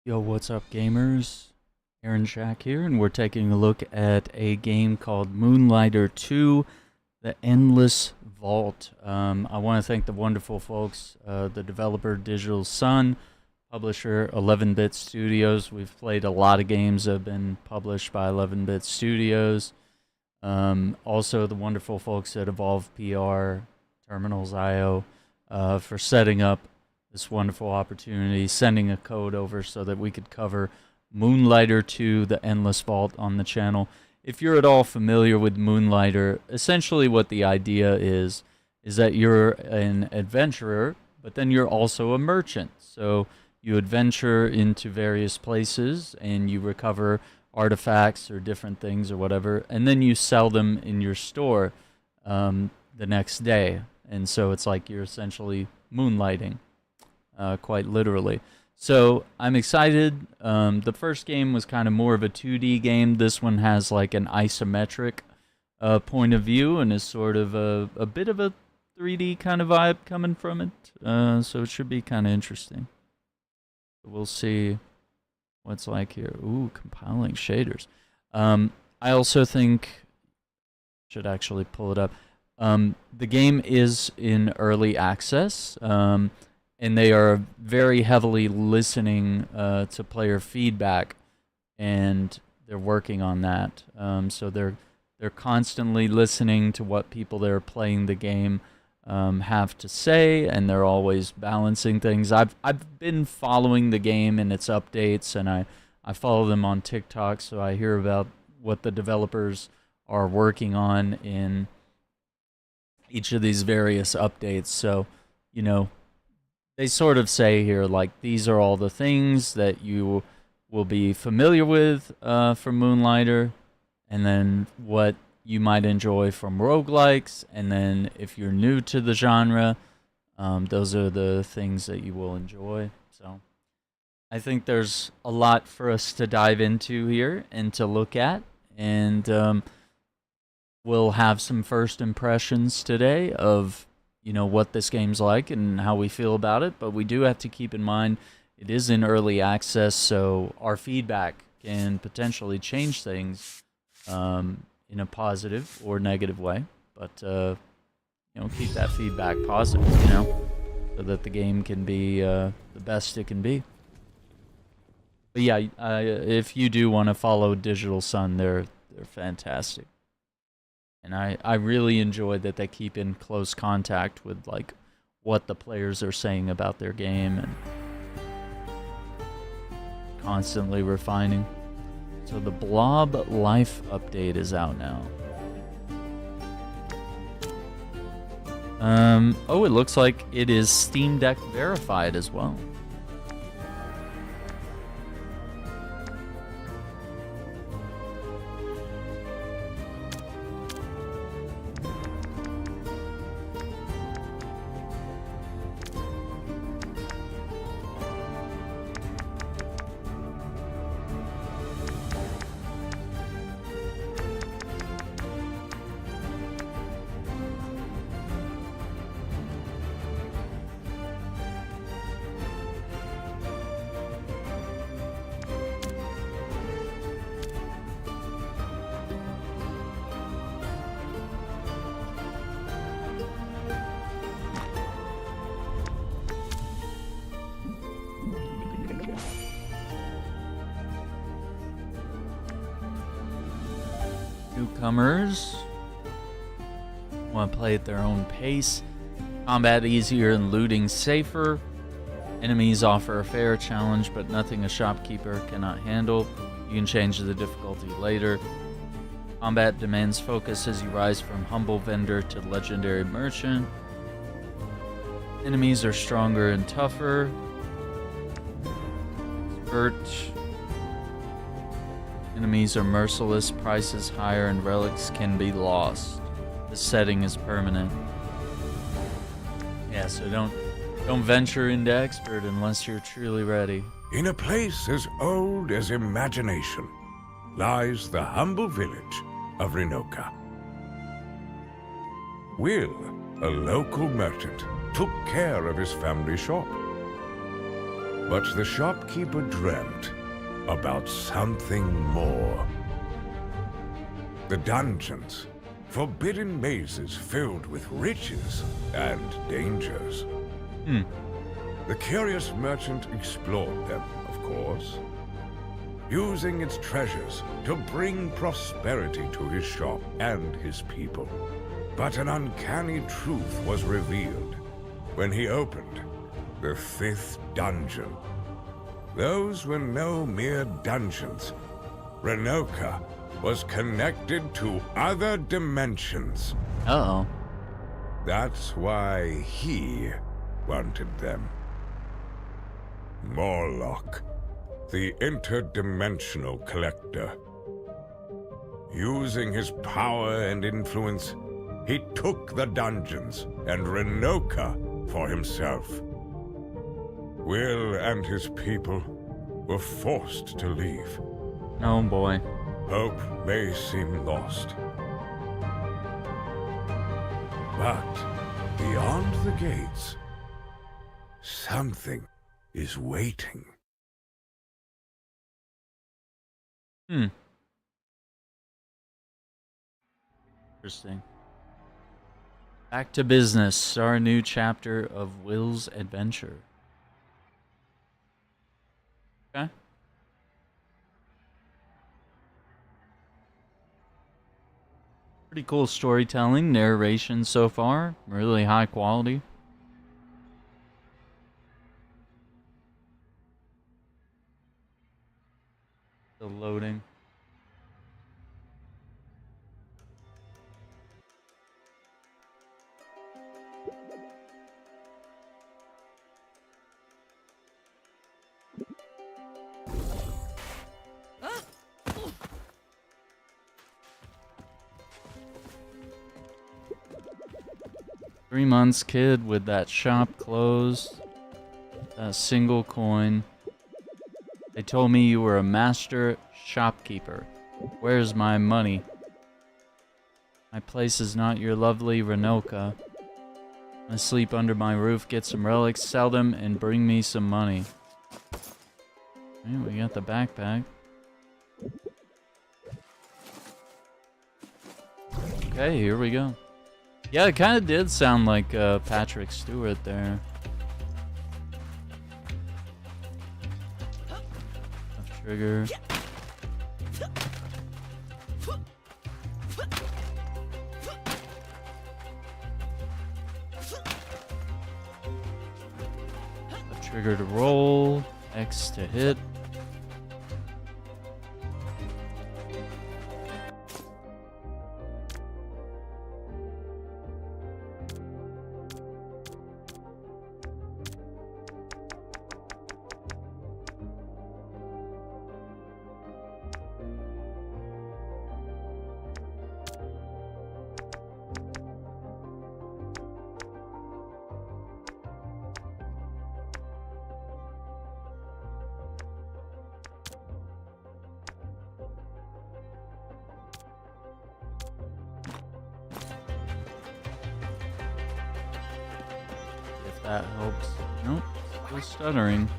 Yo, what's up, gamers? Aaron Shack here, and we're taking a look at a game called Moonlighter 2, The Endless Vault. I want to thank the wonderful folks, the developer Digital Sun, publisher 11-Bit Studios. We've played a lot of games that have been published by 11-Bit Studios. Also, the wonderful folks at Evolve PR, Terminals IO, for setting up this wonderful opportunity, sending a code over so that we could cover Moonlighter 2, The Endless Vault on the channel. If you're at all familiar with Moonlighter, essentially what the idea is that you're an adventurer, but then you're also a merchant. So you adventure into various places and you recover artifacts or different things or whatever, and then you sell them in your store the next day. And so it's like you're essentially moonlighting. Quite literally. So I'm excited. The first game was kind of more of a 2D game. This one has like an isometric point of view and is sort of a bit of a 3D kind of vibe coming from it. So it should be kind of interesting. We'll see what's like here. Ooh, compiling shaders. I also think, should actually pull it up. The game is in early access. And they are very heavily listening to player feedback, and they're working on that. So they're constantly listening to what people that are playing the game have to say, and they're always balancing things. I've been following the game and its updates, and I follow them on TikTok, so I hear about what the developers are working on in each of these various updates. So, you know, they sort of say here, like, these are all the things that you will be familiar with from Moonlighter, and then what you might enjoy from roguelikes, and then if you're new to the genre, those are the things that you will enjoy. So I think there's a lot for us to dive into here and to look at, and we'll have some first impressions today of what this game's like and how we feel about it, but we do have to keep in mind it is in early access, so our feedback can potentially change things in a positive or negative way, but keep that feedback positive, so that the game can be the best it can be. But yeah, if you do want to follow Digital Sun, they're fantastic. And I really enjoy that they keep in close contact with like what the players are saying about their game and constantly refining. So the Blob Life update is out now. Oh, it looks like it is Steam Deck verified as well. Newcomers want to play at their own pace. Combat easier and looting safer. Enemies offer a fair challenge, but nothing a shopkeeper cannot handle. You can change the difficulty later. Combat demands focus as you rise from humble vendor to legendary merchant. Enemies are stronger and tougher. Expert. Enemies are merciless, prices higher, and relics can be lost. The setting is permanent. Yeah, so don't venture into expert unless you're truly ready. In a place as old as imagination lies the humble village of Rinoka. Will, a local merchant, took care of his family shop. But the shopkeeper dreamt about something more. The dungeons, forbidden mazes filled with riches and dangers. The curious merchant explored them, of course, using its treasures to bring prosperity to his shop and his people. But an uncanny truth was revealed when he opened the 5th dungeon. Those were no mere dungeons. Renoka was connected to other dimensions. Uh-oh. That's why he wanted them. Morlock, the interdimensional collector. Using his power and influence, he took the dungeons and Renoka for himself. Will and his people were forced to leave. Oh boy. Hope may seem lost. But beyond the gates, something is waiting. Interesting. Back to business. Our new chapter of Will's adventure. Okay. Pretty cool storytelling, narration so far. Really high quality. Still loading. Three months, kid, with that shop closed. A single coin. They told me you were a master shopkeeper. Where's my money? My place is not your lovely Renoka. I sleep under my roof, get some relics, sell them, and bring me some money. Alright, we got the backpack. Okay, here we go. Yeah, it kind of did sound like Patrick Stewart there. Left trigger. Left trigger to roll. X to hit. That helps. Nope, still stuttering.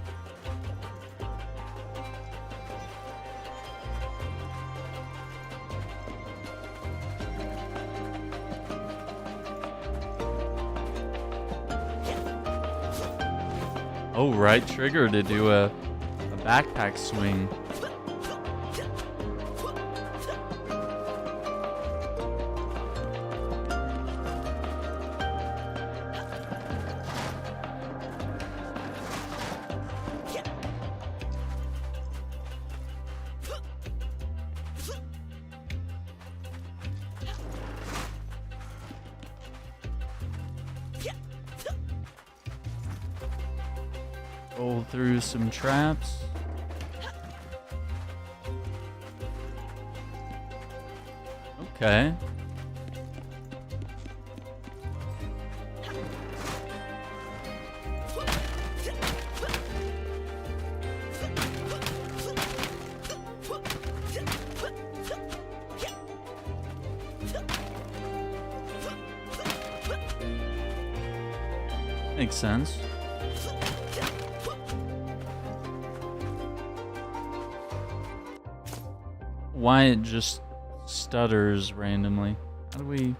Oh, right trigger to do a backpack swing. Roll through some traps. Okay. Makes sense. why it just stutters randomly. How do we...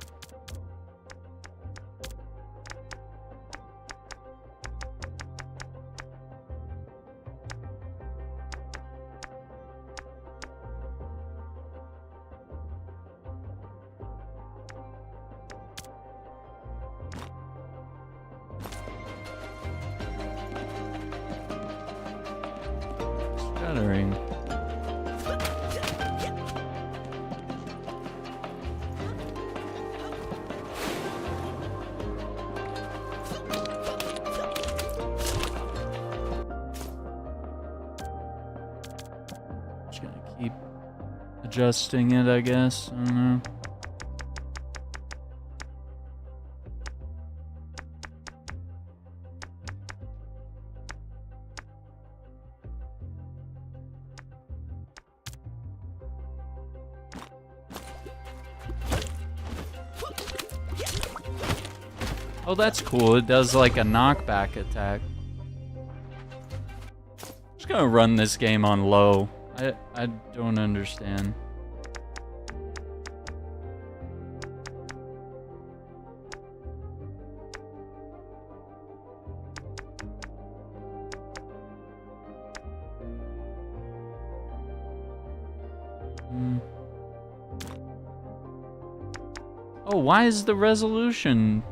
Stuttering. Just gonna keep adjusting it, I guess. I don't know. Oh, that's cool. It does like a knockback attack. I'm just gonna run this game on low. I don't understand. Oh, why is the resolution...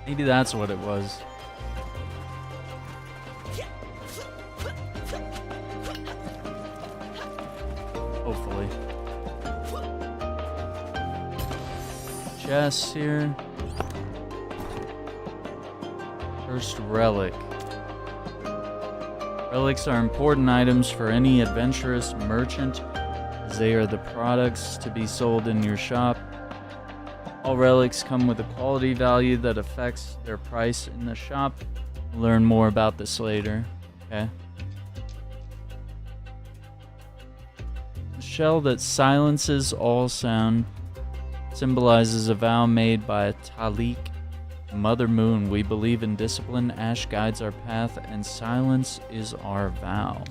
Maybe that's what it was. Hopefully. Chests here. First relic. Relics are important items for any adventurous merchant, as they are the products to be sold in your shop. All relics come with a quality value that affects their price in the shop. We'll learn more about this later. Okay. A shell that silences all sound symbolizes a vow made by Talik, Mother Moon. We believe in discipline, ash guides our path, and silence is our vow.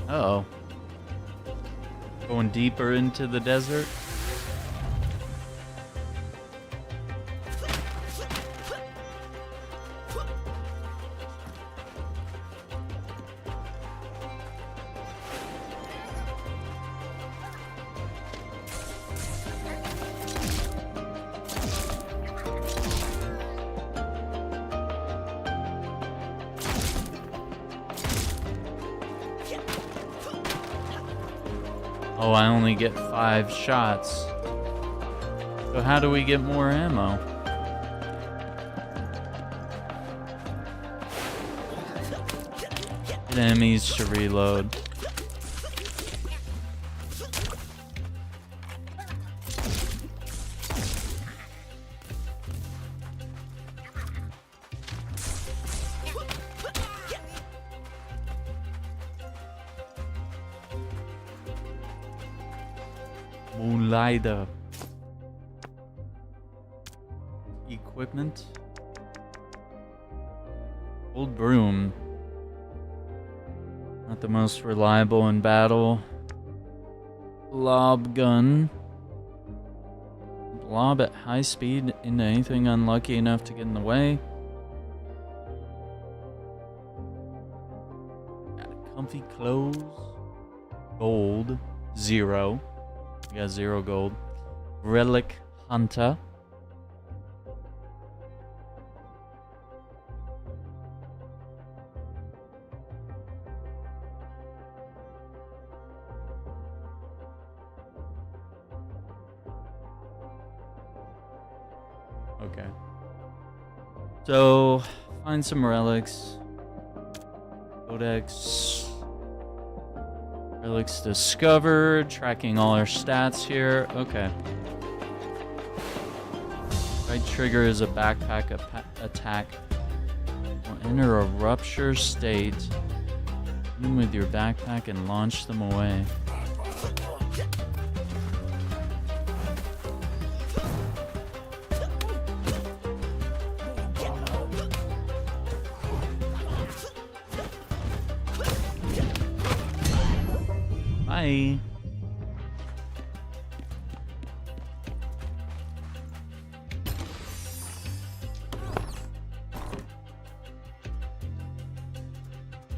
Uh-oh. Going deeper into the desert? Oh, I only get 5 shots. So how do we get more ammo? Get enemies to reload. Moonlighter. Equipment. Old broom. Not the most reliable in battle. Lob gun. Lob at high speed into anything unlucky enough to get in the way. Got comfy clothes. Gold. 0. We got 0 gold. Relic Hunter. Okay. So, find some relics. Codex. Relics discovered. Tracking all our stats here. Okay. Right trigger is a backpack attack. Will enter a rupture state. Hit them with your backpack and launch them away. Bye.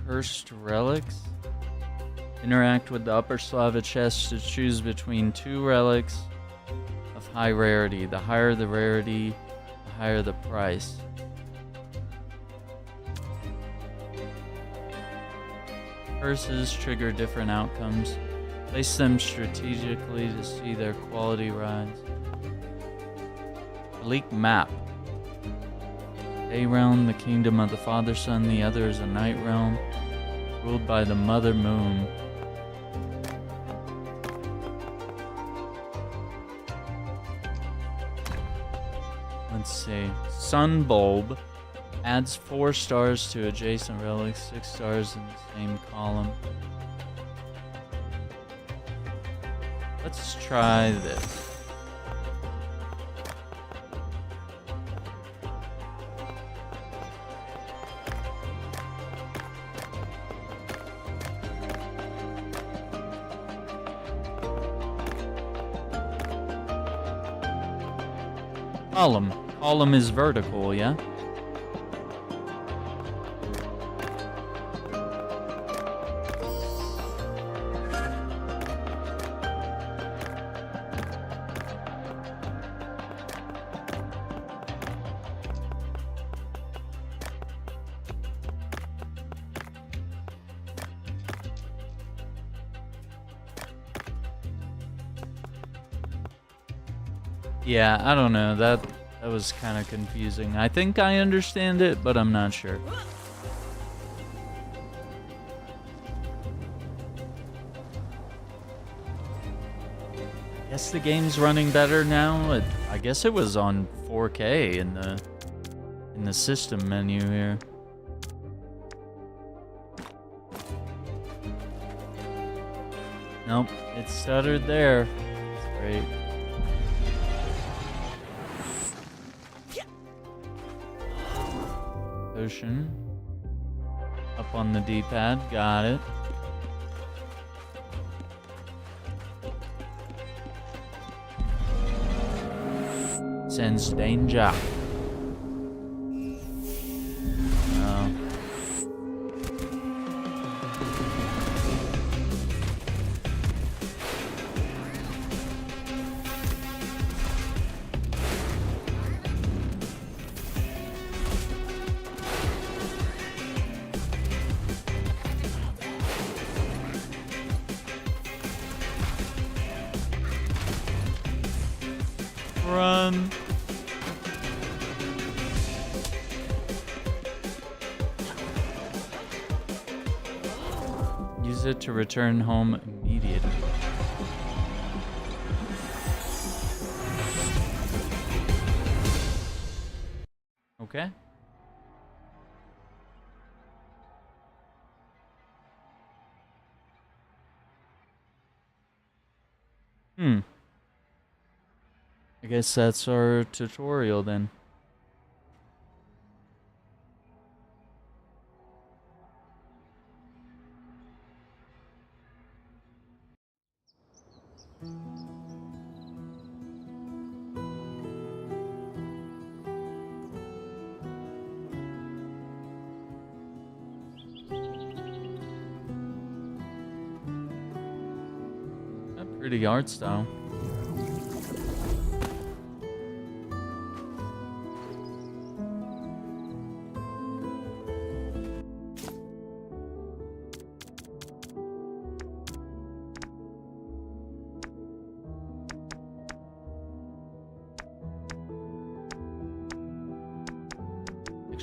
Cursed relics. Interact with the upper Slava chest to choose between two relics of high rarity. The higher the rarity, the higher the price. Curses trigger different outcomes. Place them strategically to see their quality rise. Leak map. A realm, the kingdom of the Father Sun. The other is a night realm, ruled by the Mother Moon. Let's see. Sun bulb adds 4 stars to adjacent relics, 6 stars in the same column. Let's try this. Column. Column is vertical, yeah? Yeah, I don't know. That was kind of confusing. I think I understand it, but I'm not sure. Guess the game's running better now. I guess it was on 4K in the system menu here. Nope, it stuttered there. That's great. Potion. Up on the D-pad, got it. Sense danger. Oh. Run. Use it to return home immediately. Okay. I guess that's our tutorial then. Pretty art style.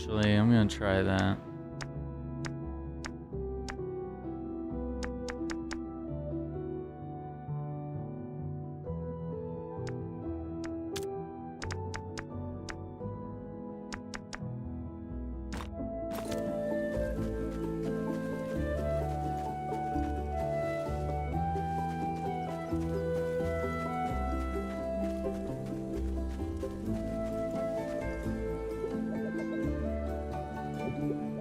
Actually, I'm gonna try that.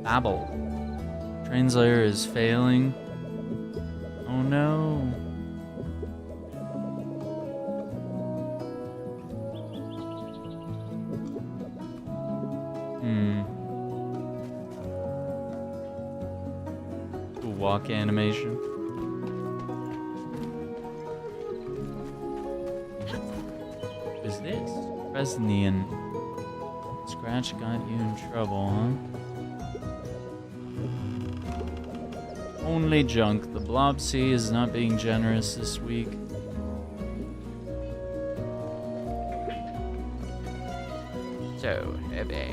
Babel. Translator is failing. Oh no. Cool walk animation. What is this? Fresnian. Scratch got you in trouble, huh? Only junk. The Blob Sea is not being generous this week. So heavy.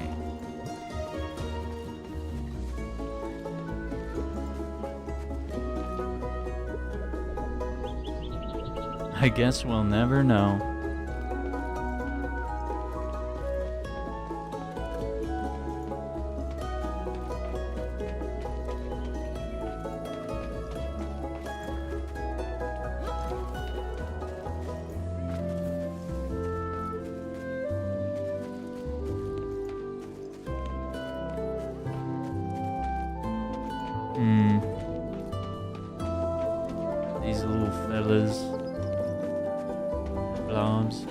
I guess we'll never know. These little fellas. Blobs.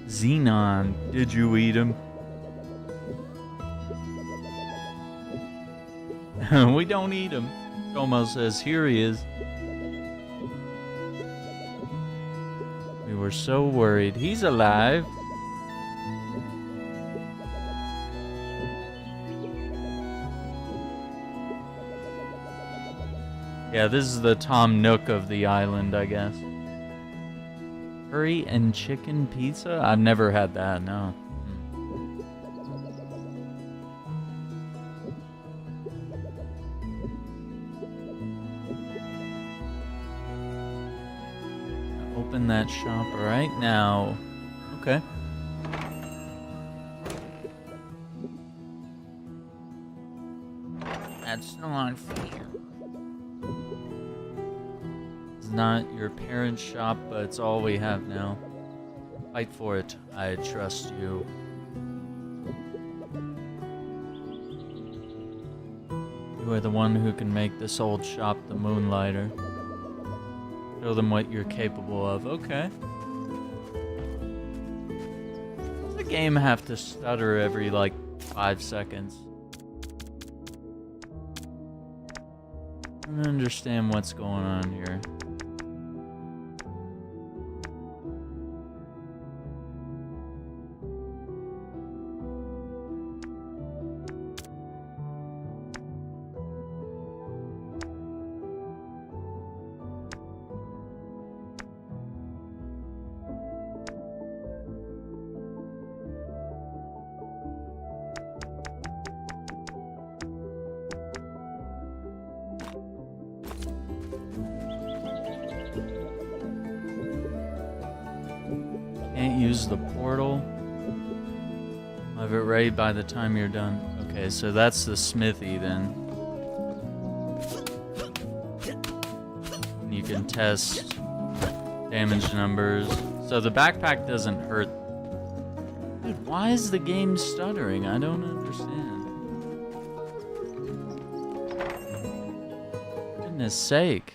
Xenon, did you eat him? We don't eat him. Como says, here he is. We were so worried. He's alive. Yeah, this is the Tom Nook of the island, I guess. Curry and chicken pizza? I've never had that, no. Open that shop right now. Okay. That's not fair. It's not your parents' shop, but it's all we have now. Fight for it. I trust you. You are the one who can make this old shop the Moonlighter. Show them what you're capable of. Okay. Does the game have to stutter every, like, 5 seconds? I don't understand what's going on here. Can't use the portal. I'll have it ready by the time you're done. Okay, so that's the smithy then. And you can test damage numbers. So the backpack doesn't hurt. Dude, why is the game stuttering? I don't understand. For goodness sake.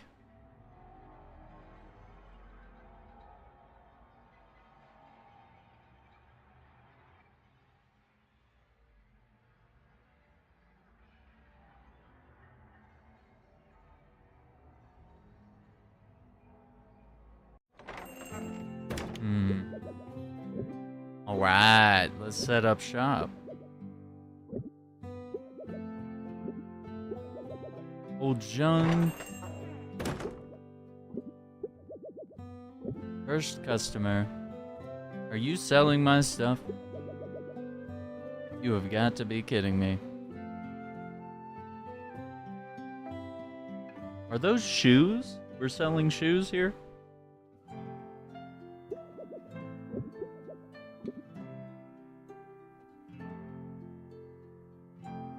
Alright, let's set up shop. Old junk. First customer. Are you selling my stuff? You have got to be kidding me. Are those shoes? We're selling shoes here?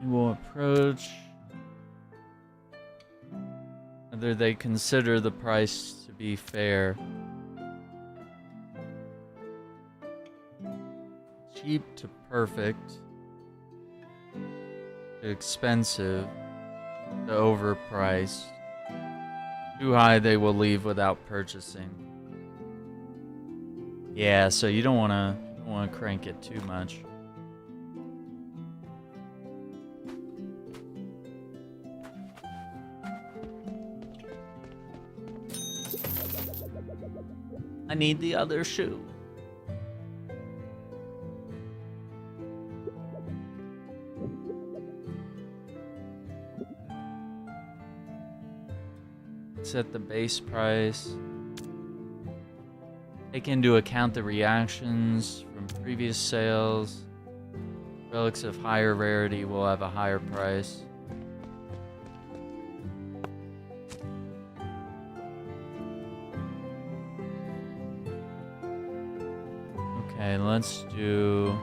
We will approach whether they consider the price to be fair. Cheap to perfect. To expensive. To overpriced. Too high they will leave without purchasing. Yeah, so you don't wanna crank it too much. I need the other shoe. Set the base price. Take into account the reactions from previous sales. Relics of higher rarity will have a higher price. Okay, let's do...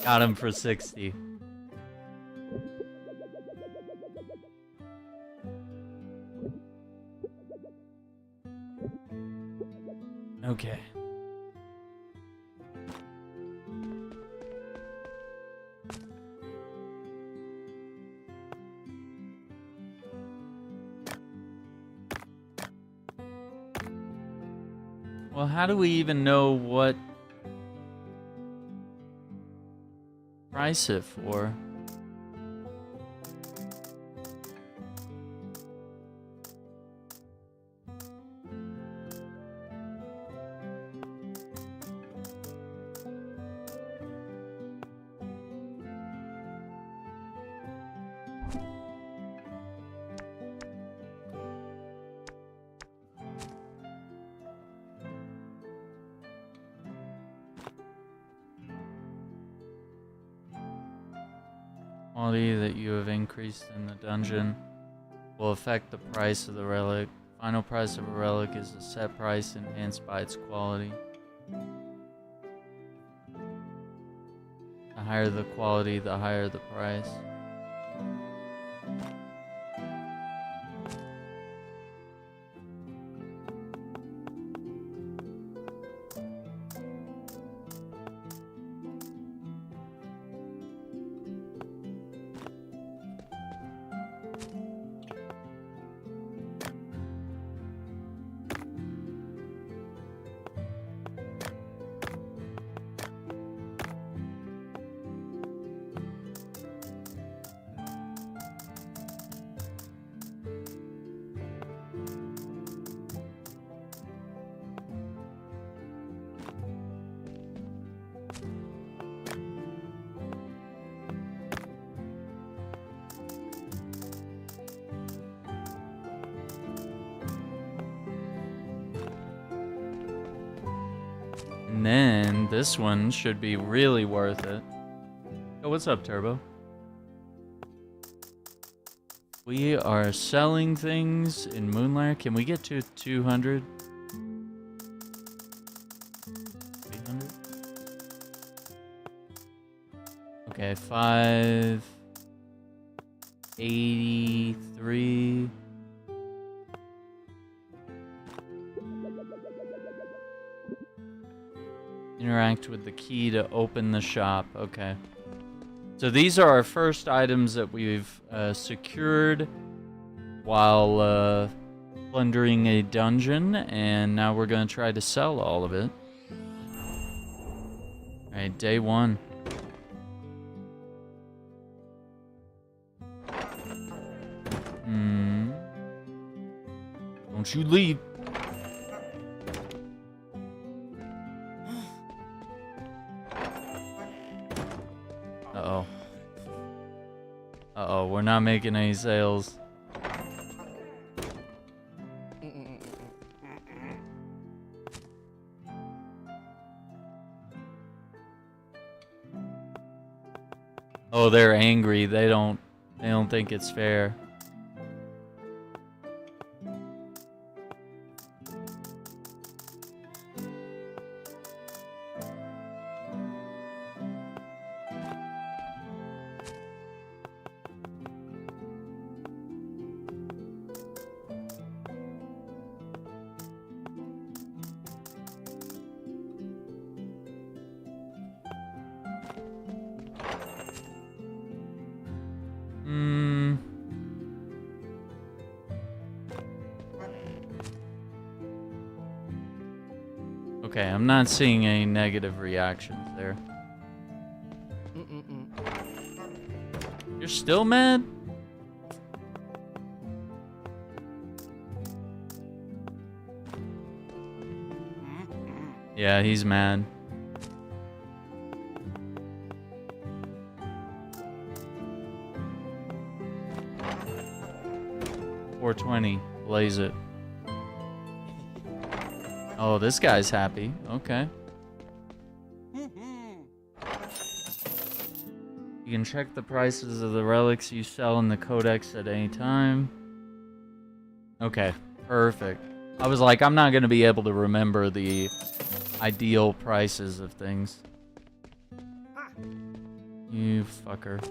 Got him for 60. Okay. Well, how do we even know what price it for? Quality that you have increased in the dungeon will affect the price of the relic. Final price of a relic is a set price enhanced by its quality. The higher the quality, the higher the price. And then this one should be really worth it. Oh, what's up, Turbo? We are selling things in Moonlighter. Can we get to 200? 300? Okay, 583. Interact with the key to open the shop. Okay. So these are our first items that we've secured while plundering a dungeon, and now we're going to try to sell all of it. Alright, day one. Don't you leave. Uh-oh. Uh-oh, we're not making any sales. Oh, they're angry. They don't think it's fair. Okay, I'm not seeing any negative reactions there. You're still mad? Yeah, he's mad. $420, blaze it. Oh, this guy's happy. Okay. You can check the prices of the relics you sell in the codex at any time. Okay, perfect. I was like, I'm not going to be able to remember the ideal prices of things. You fucker.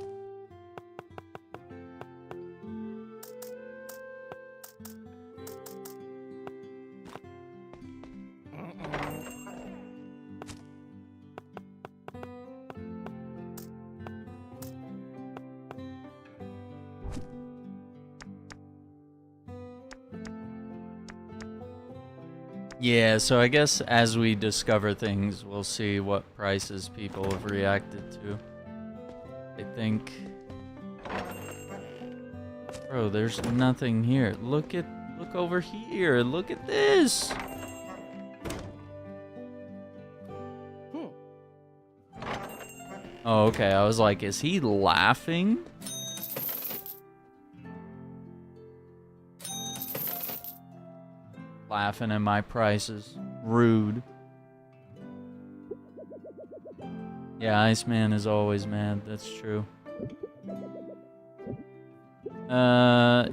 Yeah, so I guess as we discover things, we'll see what prices people have reacted to. I think... Bro, there's nothing here. Look over here. Look at this. Oh, okay. I was like, is he laughing? Laughing at my prices. Rude. Yeah, Iceman is always mad. That's true.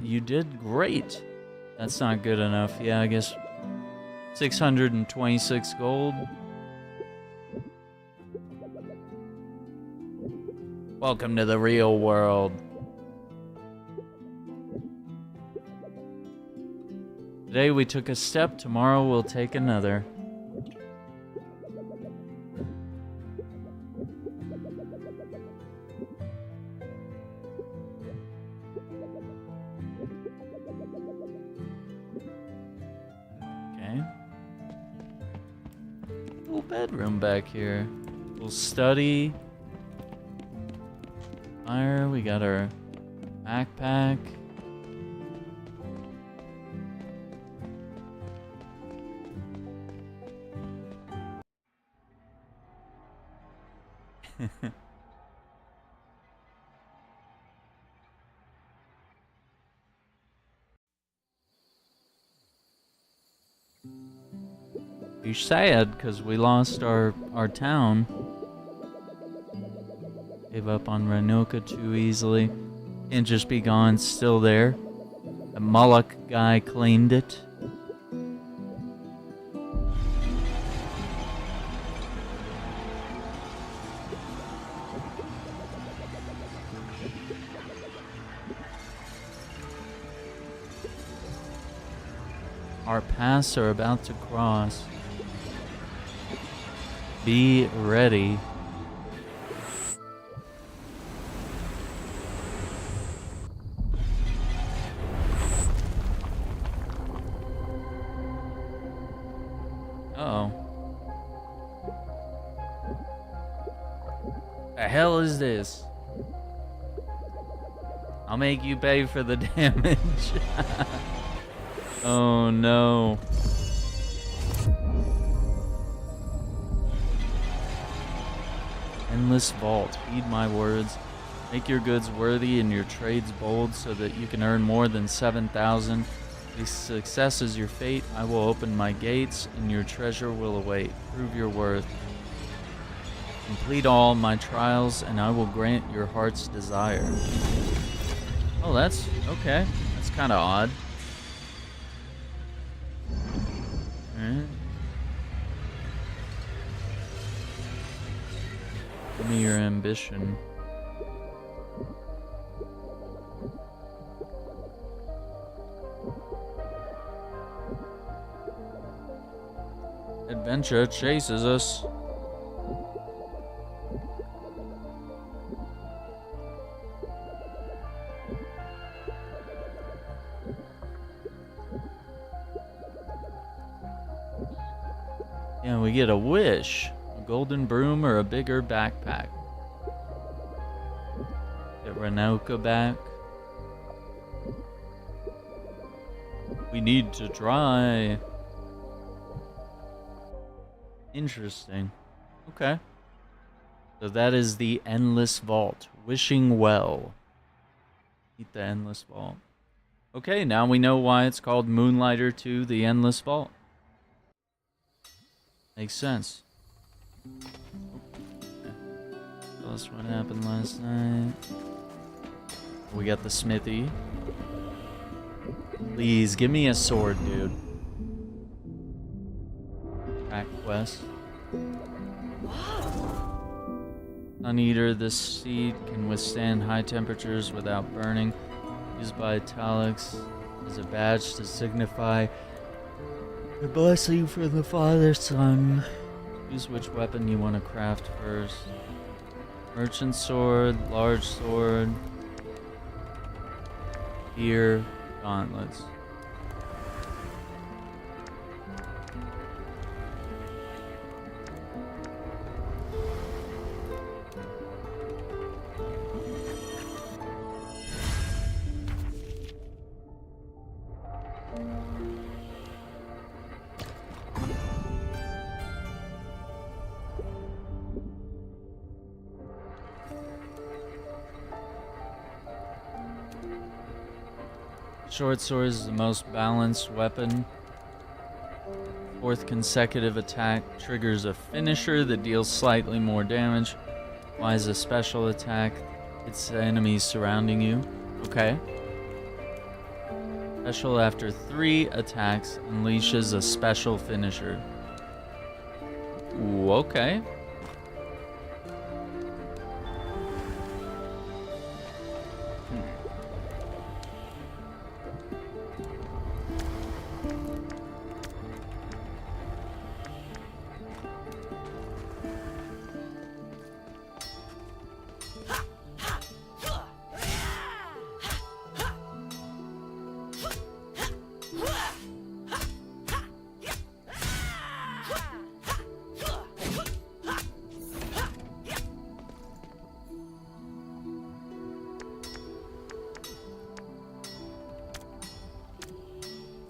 You did great. That's not good enough. Yeah, I guess 626 gold. Welcome to the real world. Today we took a step, tomorrow we'll take another. Okay. Little bedroom back here. Little study. Fire, we got our backpack. You're sad because we lost our town. Gave up on Ranilka too easily. Can't just be gone, still there. The Moloch guy claimed it. Our paths are about to cross. Be ready. Uh-oh. The hell is this? I'll make you pay for the damage. Oh no. Endless vault. Heed my words. Make your goods worthy and your trades bold so that you can earn more than 7,000. If success is your fate, I will open my gates and your treasure will await. Prove your worth. Complete all my trials and I will grant your heart's desire. Oh, that's okay. That's kind of odd. Alright. Give me your ambition. Adventure chases us. Yeah, we get a wish. A golden broom or a bigger backpack. Get Renoka back. We need to try. Interesting. Okay. So that is the Endless Vault. Wishing well. Eat the Endless Vault. Okay, now we know why it's called Moonlighter 2, the Endless Vault. Makes sense. Okay. Tell us what happened last night. We got the smithy. Please, give me a sword, dude. Track quest. Sun Eater, this seed can withstand high temperatures without burning. Used by italics as a badge to signify the blessing for the Father, Son. Choose which weapon you want to craft first. Merchant sword, large sword, spear, gauntlets. Short sword is the most balanced weapon. Fourth consecutive attack triggers a finisher that deals slightly more damage. Y is a special attack. It's enemies surrounding you. Okay. Special after 3 attacks unleashes a special finisher. Ooh, okay.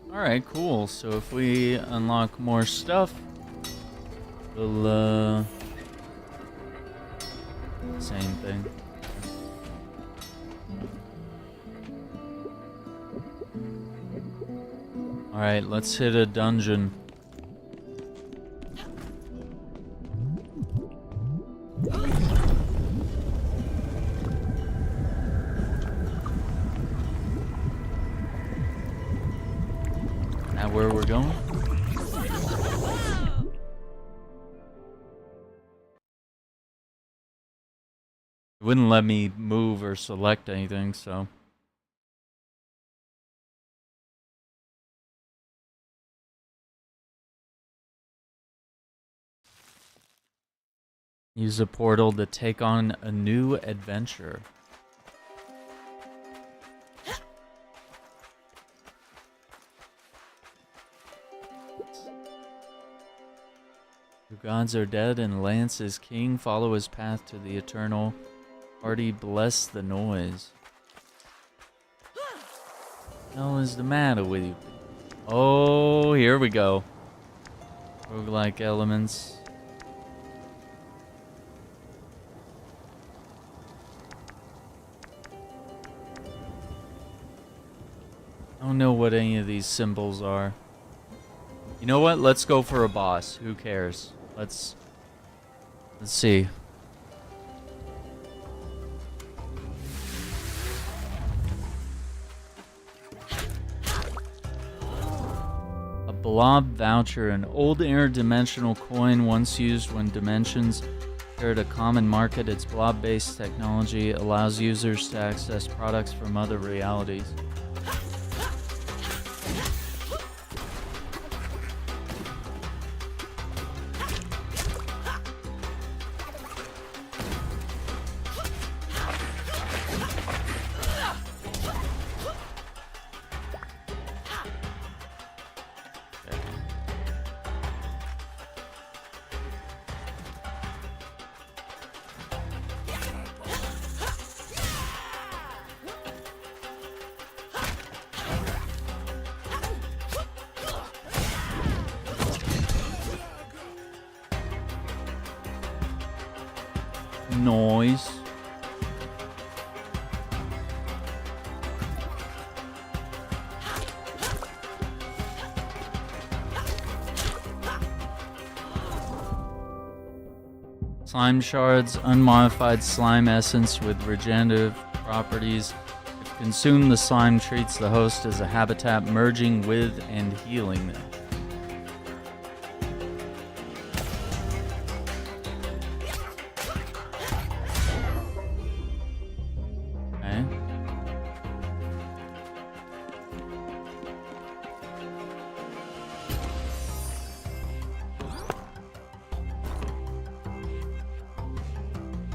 Alright, cool. So if we unlock more stuff, we'll, same thing. Alright, let's hit a dungeon. Where we're going? It wouldn't let me move or select anything, so. Use a portal to take on a new adventure. The gods are dead and Lance is king. Follow his path to the eternal. Party bless the noise. What the hell is the matter with you? Oh, here we go. Roguelike elements. I don't know what any of these symbols are. You know what? Let's go for a boss. Who cares? Let's see. A blob voucher, an old interdimensional coin once used when dimensions shared a common market. Its blob-based technology allows users to access products from other realities. Noise. Slime shards, unmodified slime essence with regenerative properties. If consumed, the slime treats the host as a habitat, merging with and healing them.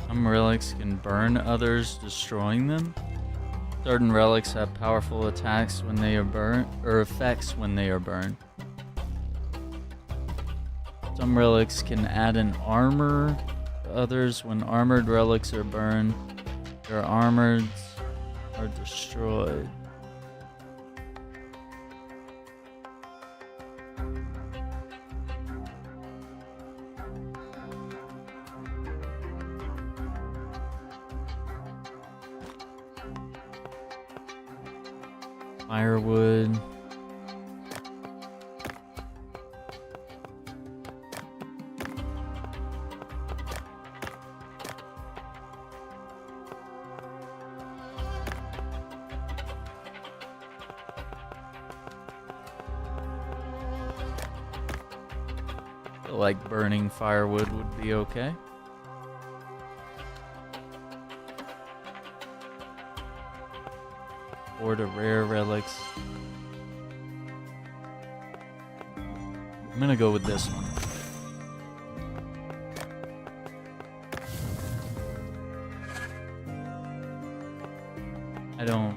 Some relics can burn others, destroying them. Certain relics have powerful attacks when they are burned, or effects when they are burned. Some relics can add an armor to others. When armored relics are burned, their armors are destroyed. Firewood. I feel like burning firewood would be okay. Or the rare relics. I'm gonna go with this one. I don't...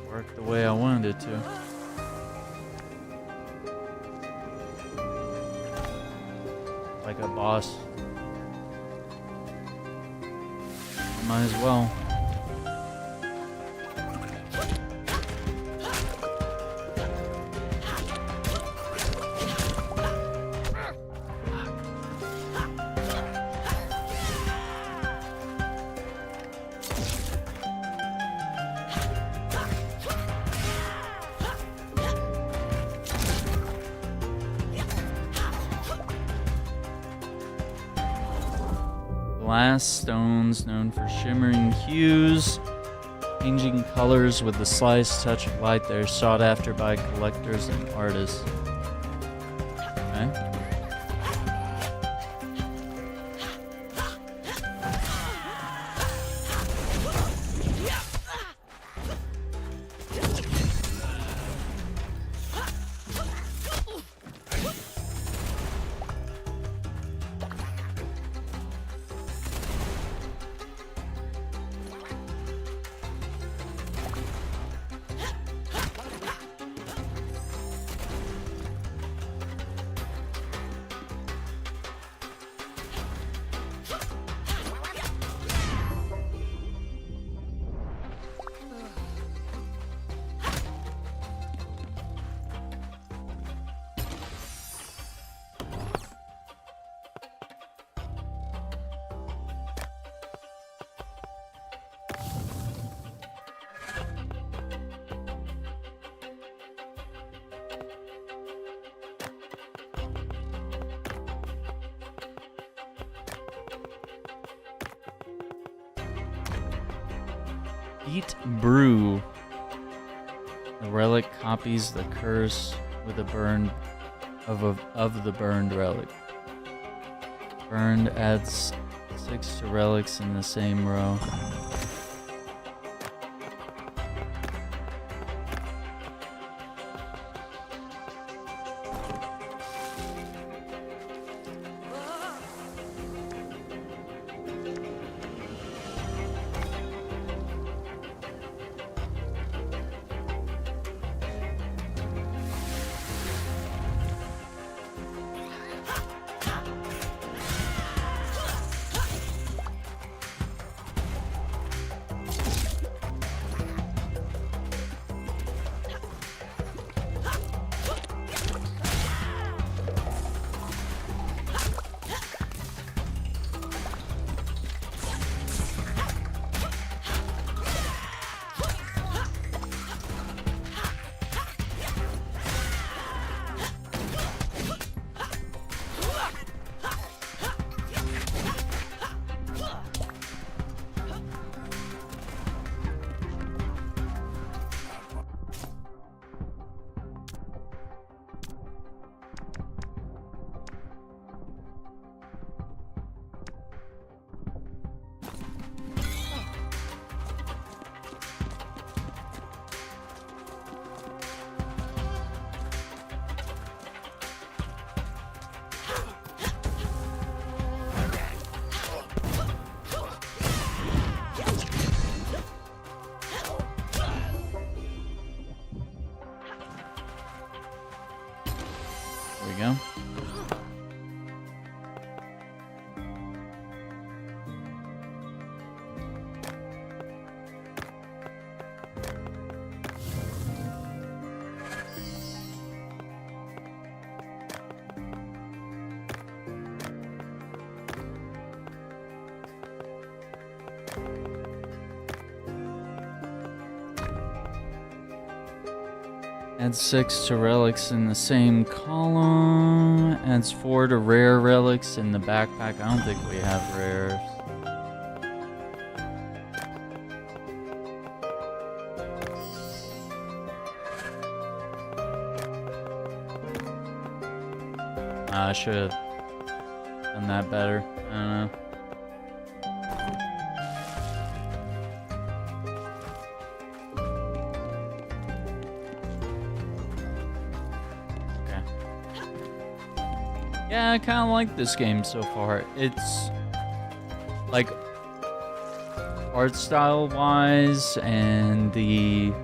work the way I wanted it to. Like a boss. Might as well. Glass stones known for shimmering hues, changing colors with the slightest touch of light. They're sought after by collectors and artists. Okay. Heat Brew. The relic copies the curse with a burn of the burned relic. Burned adds 6 to relics in the same row. There we go. Adds 6 to relics in the same column. Adds 4 to rare relics in the backpack. I don't think we have rares. I should have done that better. I don't know. Yeah, I kind of like this game so far. It's like art style wise and the,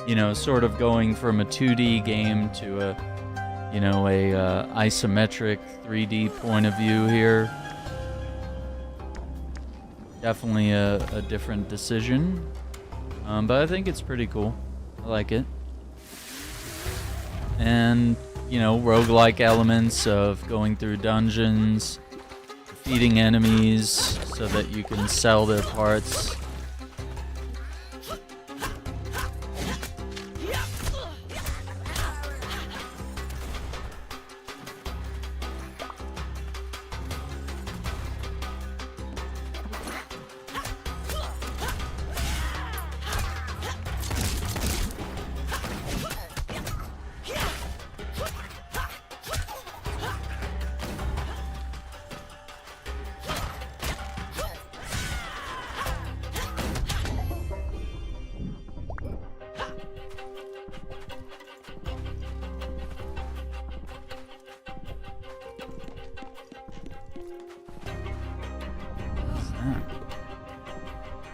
you know, sort of going from a 2D game to a, you know, a isometric 3D point of view here. Definitely a different decision, but I think it's pretty cool. I like it. And you know, roguelike elements of going through dungeons, defeating enemies so that you can sell their parts.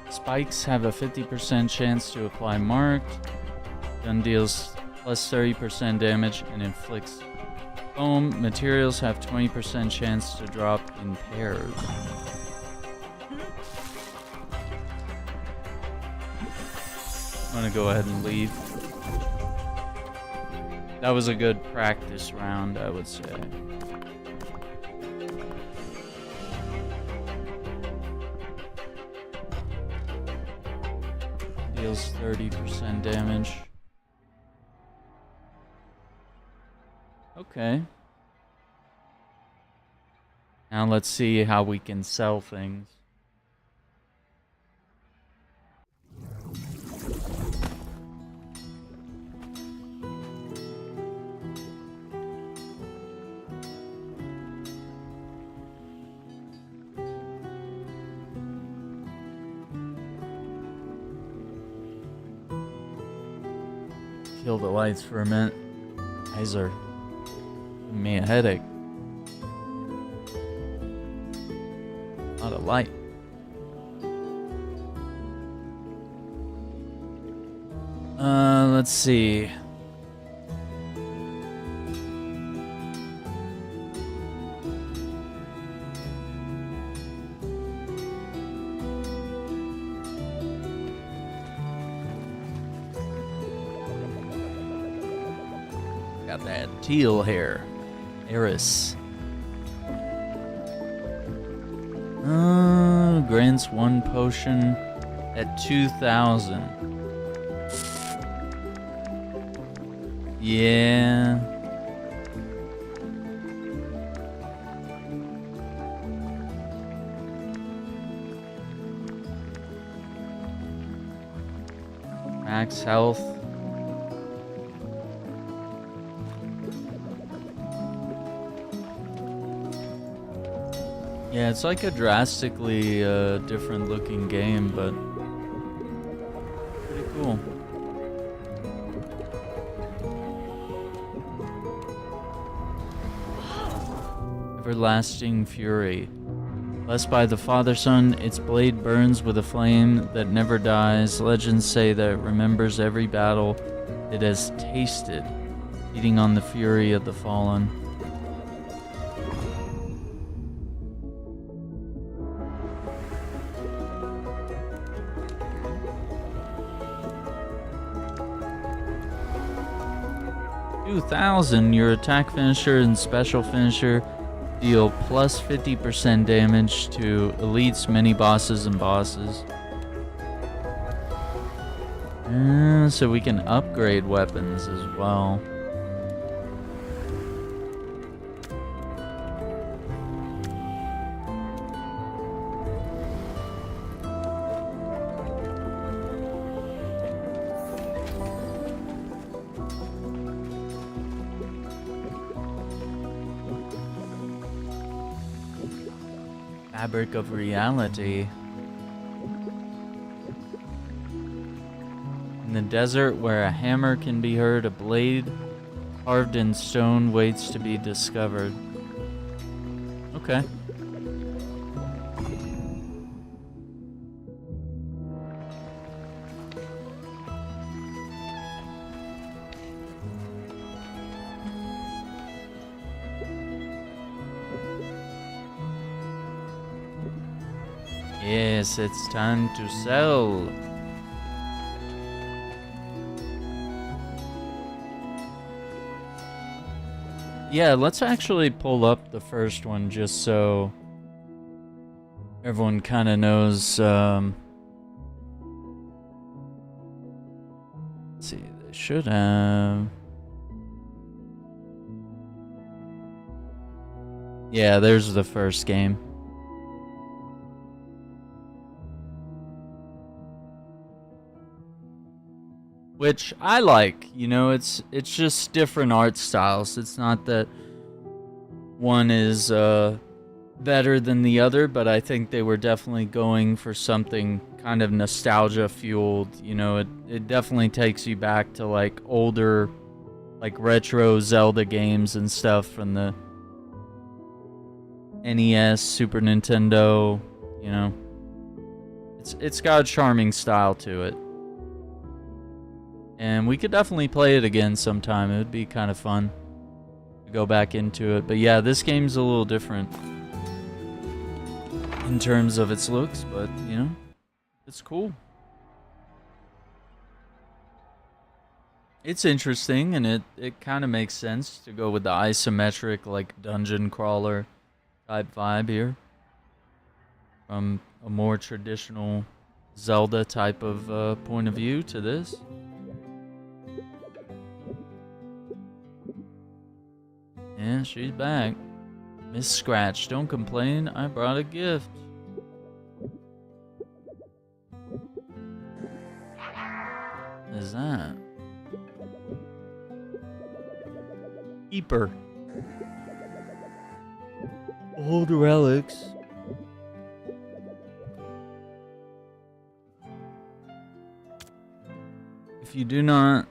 Spikes have a 50% chance to apply marked. Gun deals plus 30% damage and inflicts foam. Materials have 20% chance to drop in pairs. I'm gonna go ahead and leave. That was a good practice round, I would say. Deals 30% damage. Okay. Now let's see how we can sell things. kill the lights for a minute. Eyes are giving me a headache. Not a light. Let's see. Got that teal hair. Eris. Grants 1 potion at 2,000. Yeah. Max health. Yeah, it's like a drastically different looking game, but pretty cool. Everlasting Fury. Blessed by the Father Son, its blade burns with a flame that never dies. Legends say that it remembers every battle it has tasted, feeding on the fury of the fallen. Your attack finisher and special finisher deal plus 50% damage to elites, mini bosses, and bosses. So we can upgrade weapons as well. Fabric of reality. In the desert where a hammer can be heard, a blade carved in stone waits to be discovered. Okay. Yes, it's time to sell. Yeah, let's actually pull up the first one just so everyone kind of knows. Let's see, they should have. Yeah, there's the first game. Which I like, you know, it's just different art styles. It's not that one is better than the other, but I think they were definitely going for something kind of nostalgia fueled. You know, it definitely takes you back to like older, like retro Zelda games and stuff from the NES, Super Nintendo. You know, it's got a charming style to it. And we could definitely play it again sometime. It would be kind of fun to go back into it. But yeah, this game's a little different in terms of its looks, but you know, it's cool. It's interesting, and it kind of makes sense to go with the isometric, like dungeon crawler type vibe here, from a more traditional Zelda type of point of view to this. Yeah, she's back. Miss Scratch, don't complain. I brought a gift. What is that? Keeper. Old relics. If you do not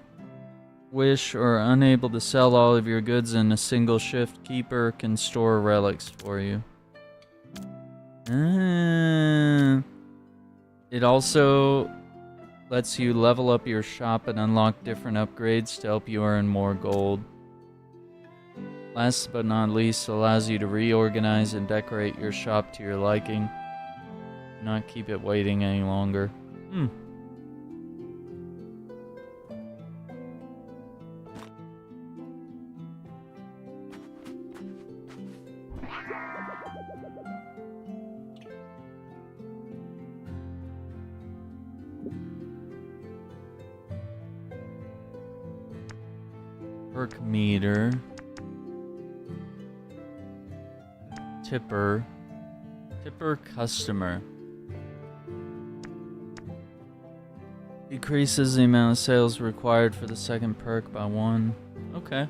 wish or are unable to sell all of your goods in a single shift, Keeper can store relics for you. It also lets you level up your shop and unlock different upgrades to help you earn more gold. Last but not least, allows you to reorganize and decorate your shop to your liking. Do not keep it waiting any longer. Perk meter. Tipper customer. Decreases the amount of sales required for the second perk by 1. Okay.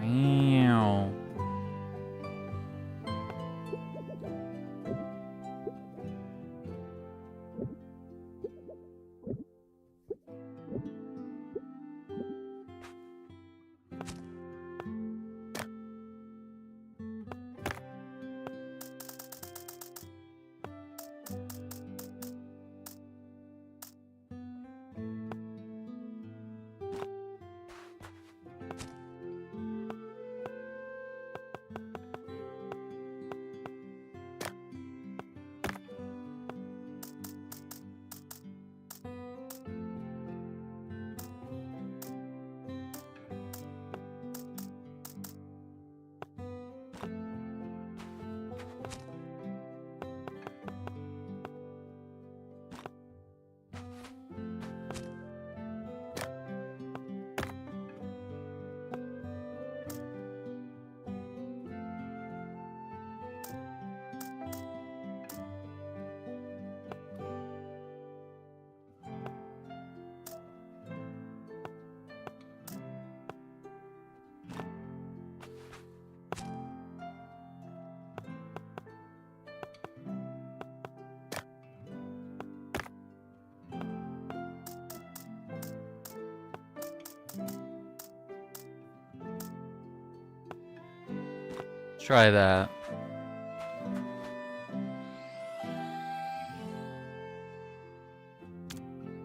Wow. Try that.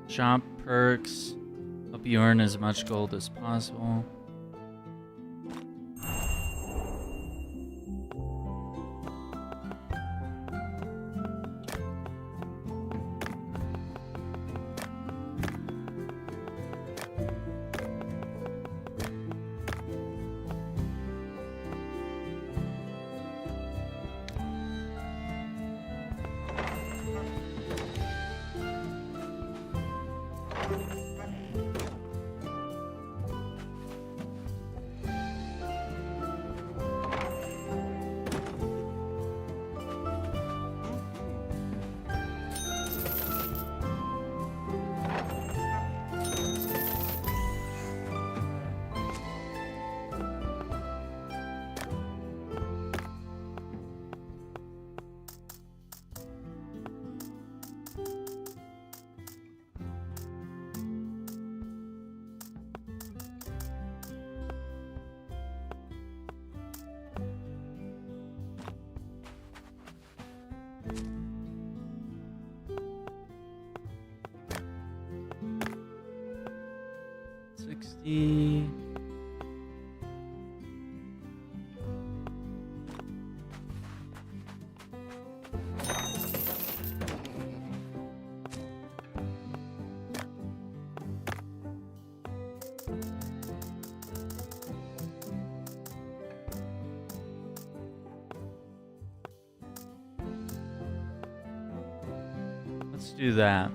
Shop perks. Help you earn as much gold as possible. Let's do that.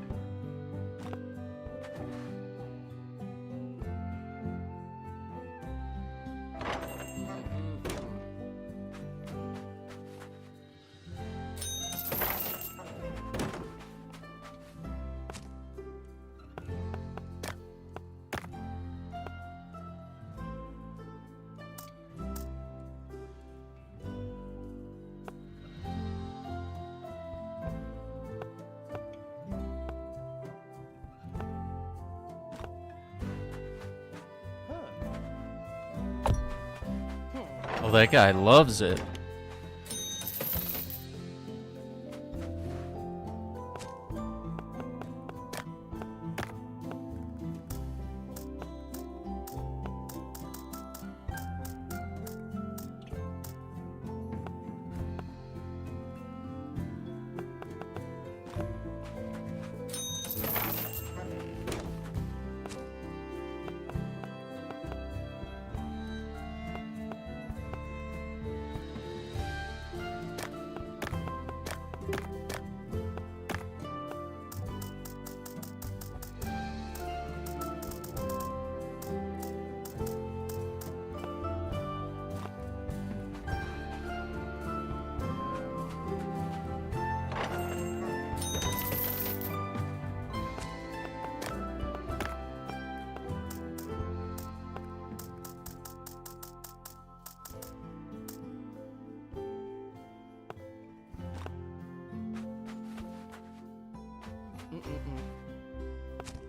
Oh, that guy loves it.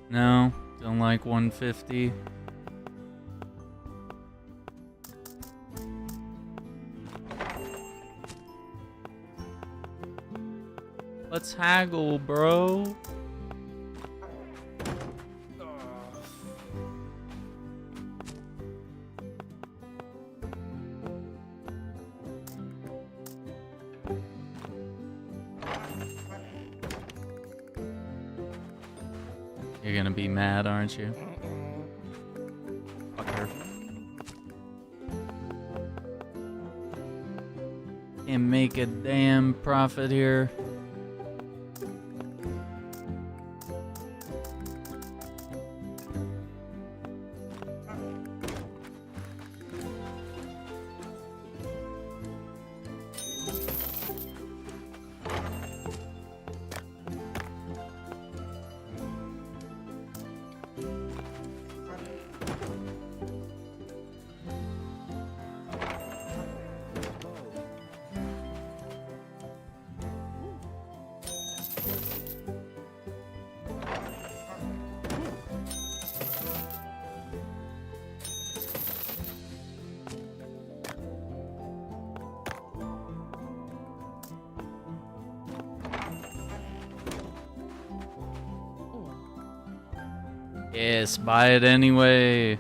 No, don't like 150. Let's haggle, bro. You're gonna be mad, aren't you? Fucker. Can't make a damn profit here. Yes, buy it anyway.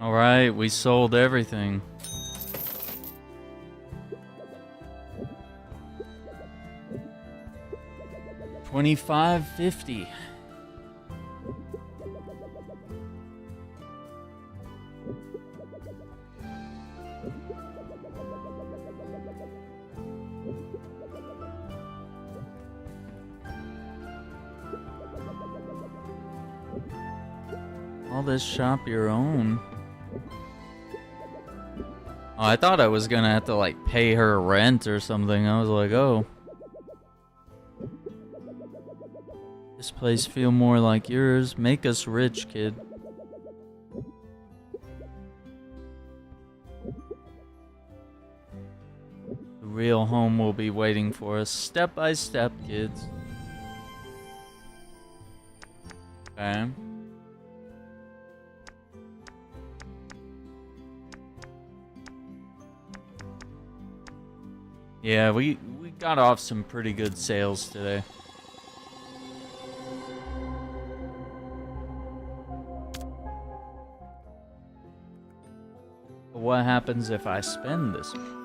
Alright, we sold everything. $25.50. All this shop your own. Oh, I thought I was gonna have to like pay her rent or something. I was like, oh. This place feel more like yours. Make us rich, kid. The real home will be waiting for us step by step, kids. Okay. Yeah, we got off some pretty good sales today. But what happens if I spend this one?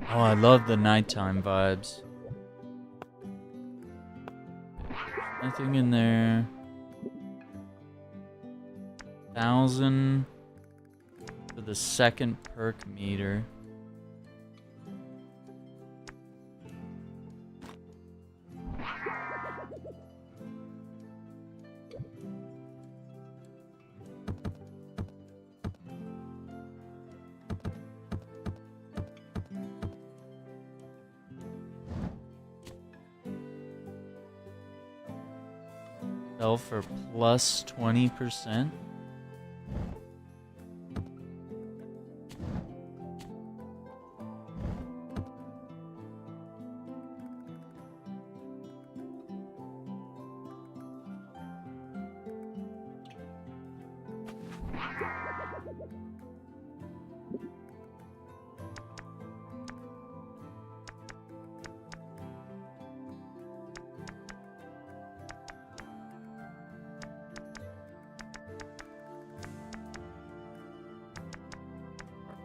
Oh, I love the nighttime vibes. Nothing in there. 1,000 for the second perk meter. Sell for plus 20%.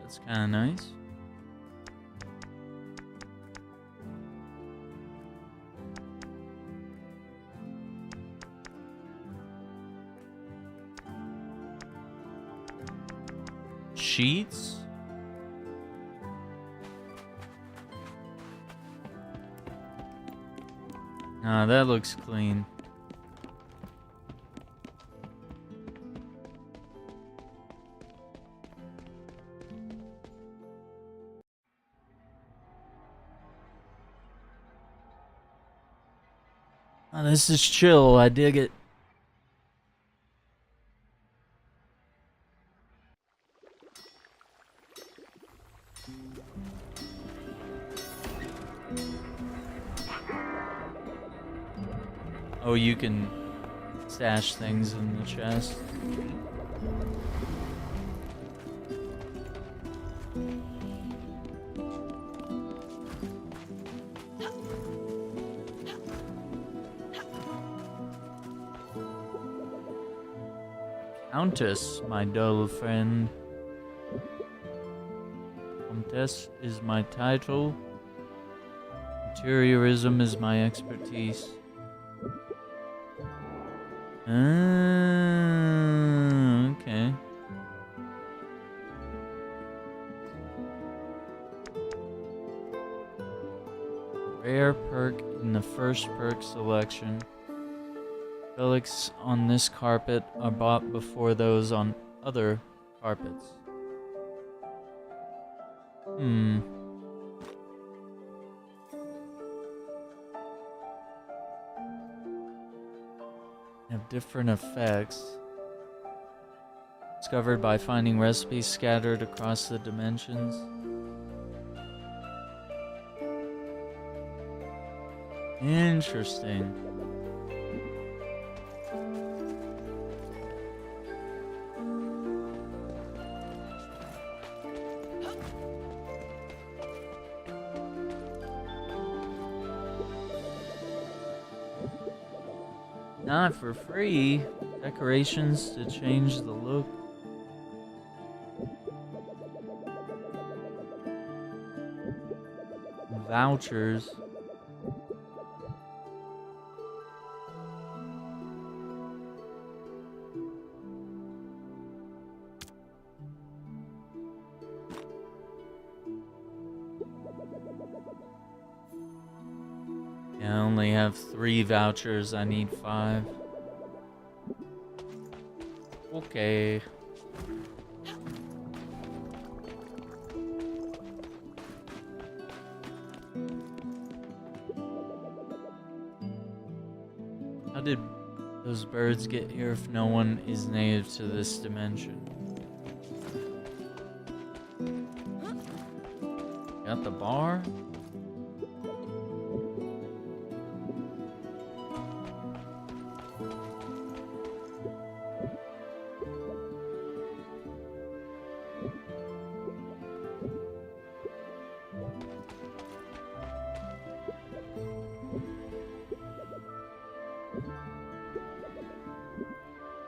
That's kind of nice. Sheets. Ah, that looks clean. Oh, this is chill. I dig it. Oh, you can stash things in the chest. Countess, my dull friend. Countess is my title. Interiorism is my expertise. Okay. Rare perk in the first perk selection. Relics on this carpet are bought before those on other carpets. Have different effects. Discovered by finding recipes scattered across the dimensions. Interesting. Not for free. Decorations to change the look. Vouchers. I only have 3 vouchers. I need 5. Okay. How did those birds get here if no one is native to this dimension? Got the bar?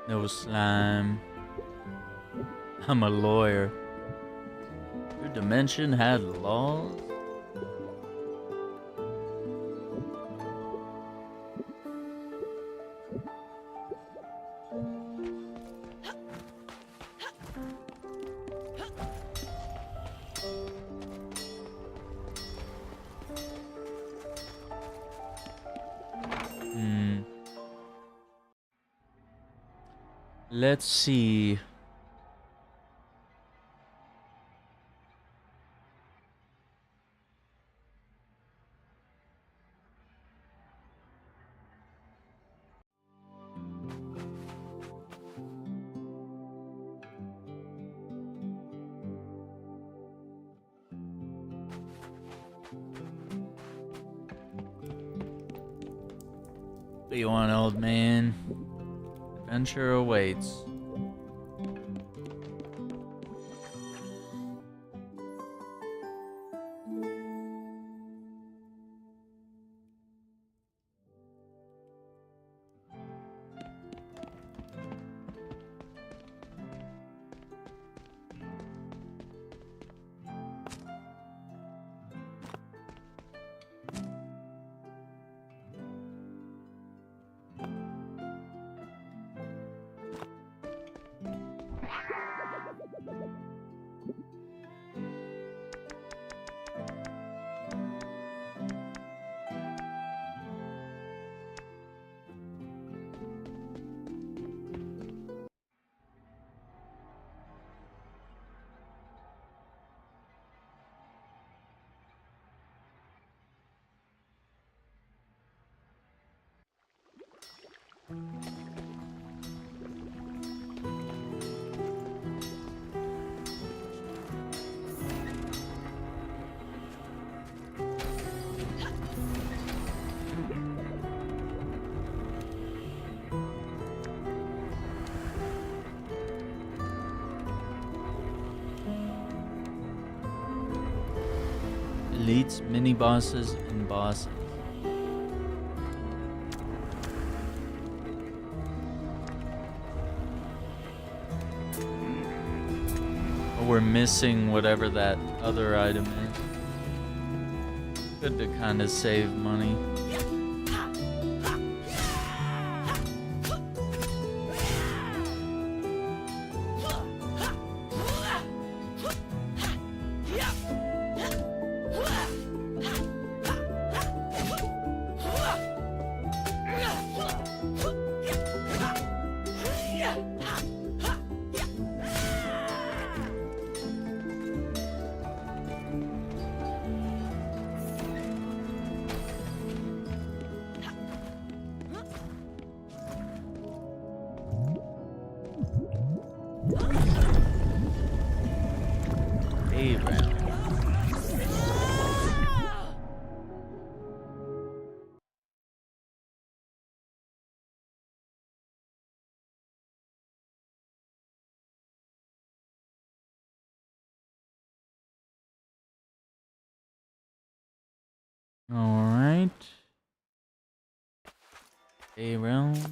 No slime. I'm a lawyer. Your dimension had laws? Let's see. What do you want, old man? Adventure awaits. Elites, mini bosses, and bosses. Oh, we're missing whatever that other item is. Good to kind of save money. A round. All right. A round.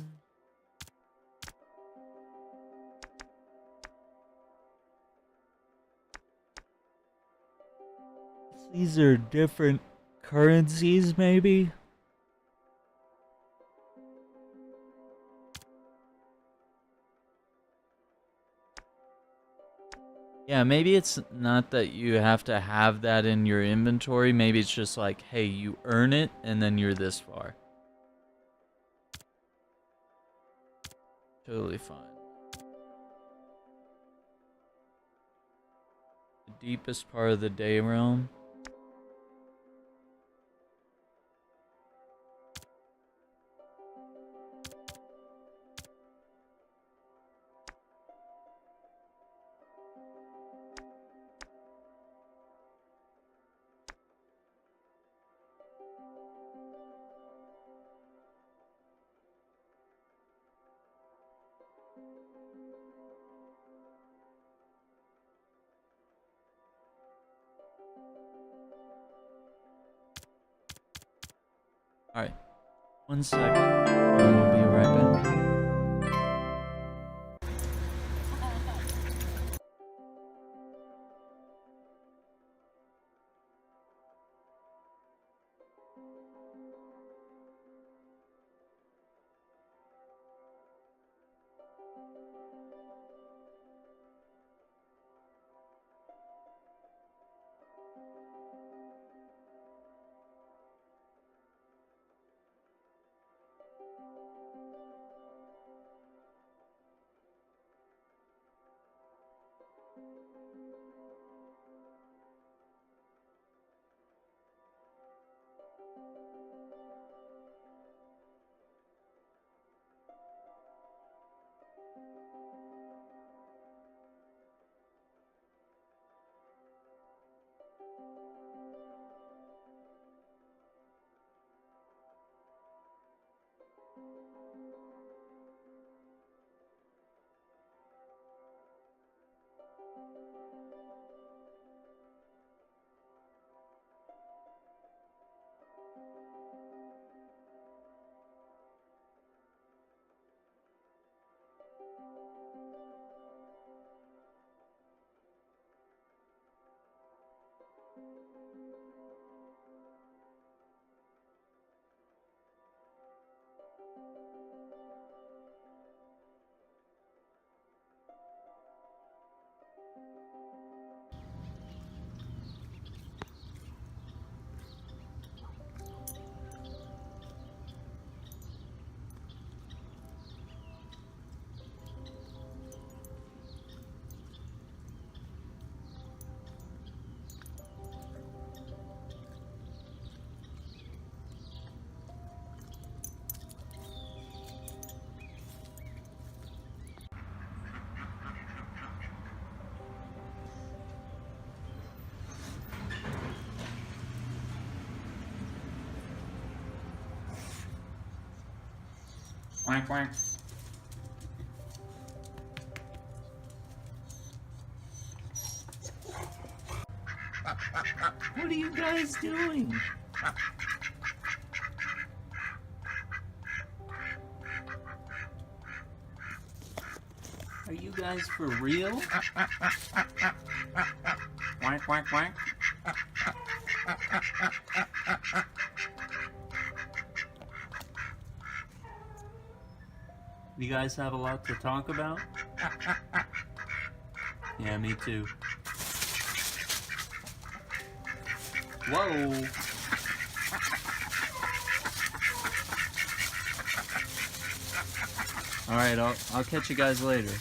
These are different currencies, maybe? Yeah, maybe it's not that you have to have that in your inventory. Maybe it's just like, hey, you earn it, and then you're this far. Totally fine. The deepest part of the day realm. Alright, 1 second, and we'll be right back. Quack, quack. What are you guys doing? Are you guys for real? Quack, quack, quack. You guys have a lot to talk about? Yeah, me too. Whoa! Alright, I'll catch you guys later.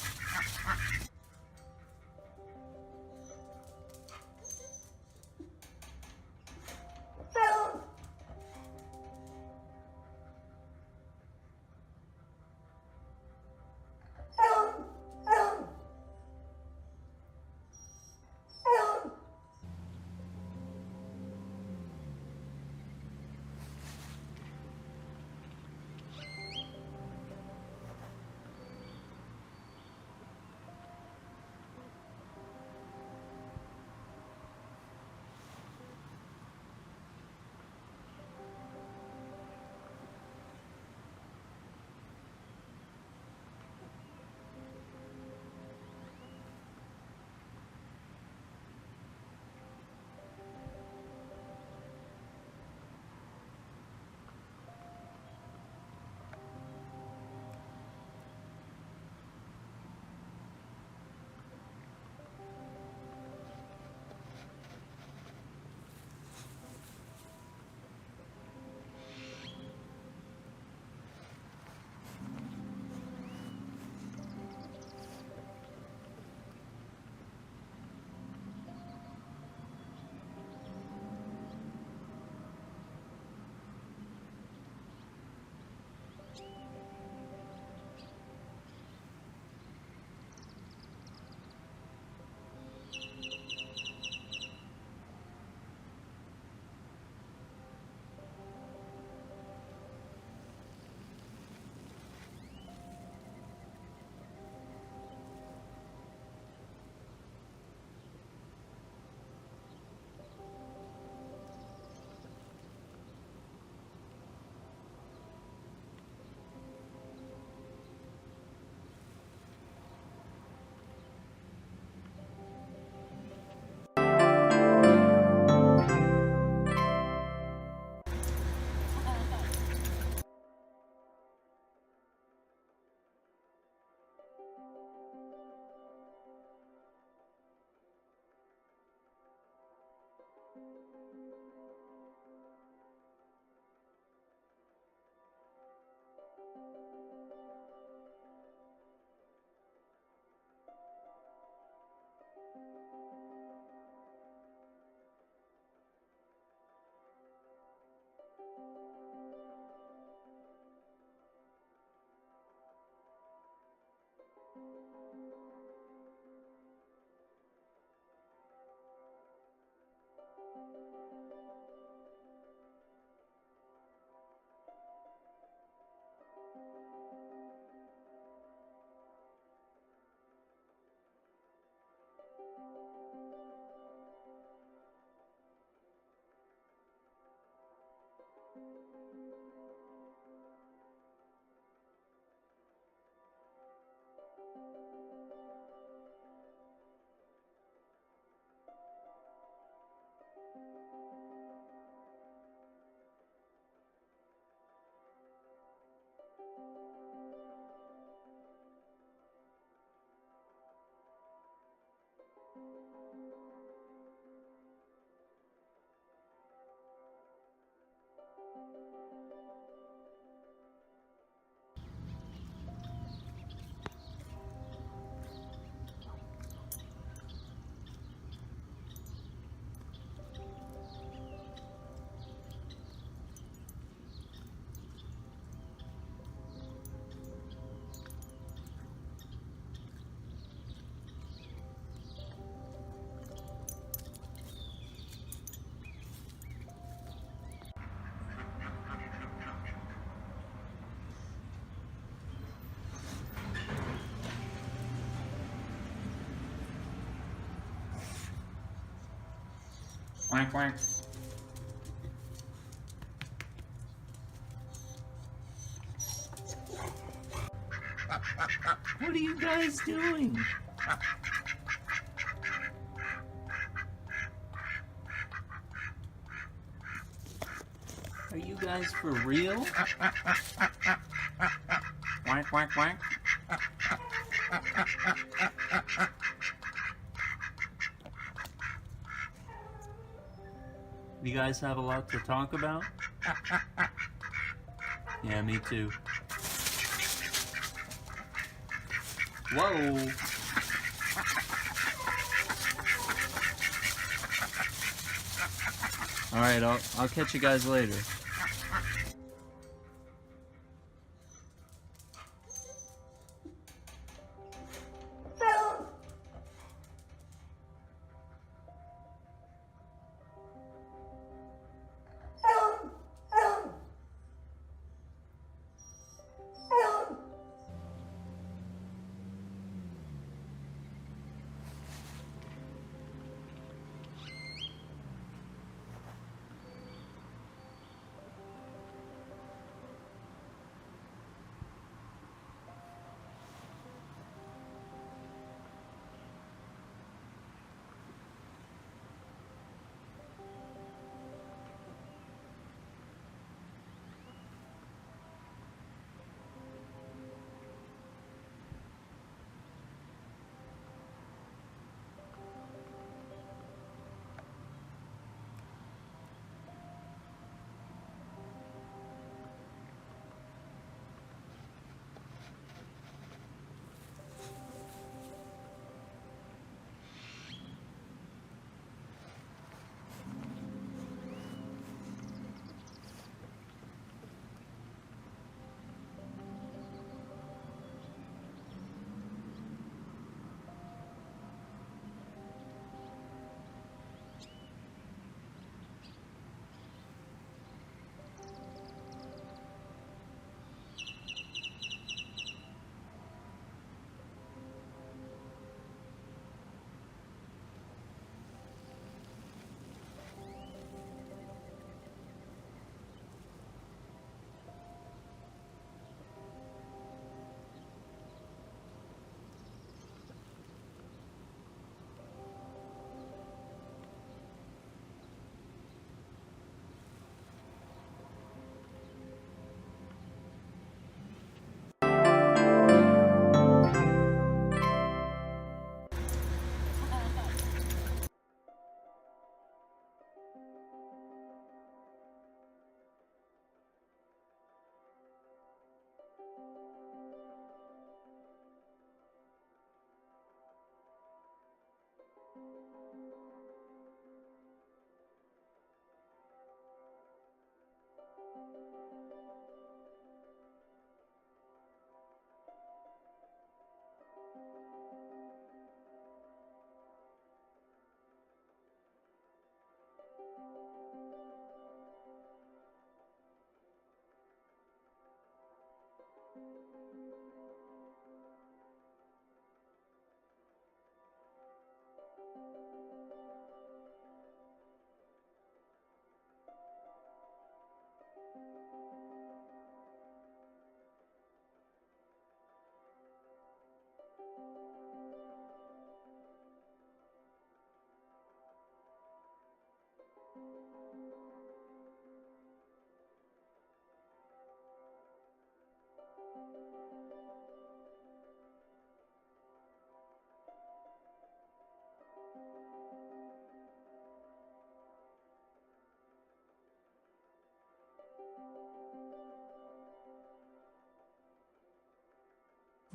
Quack, quack. What are you guys doing? Are you guys for real? Quack, quack, quack. You guys have a lot to talk about? Yeah, me too. Whoa! Alright, I'll catch you guys later.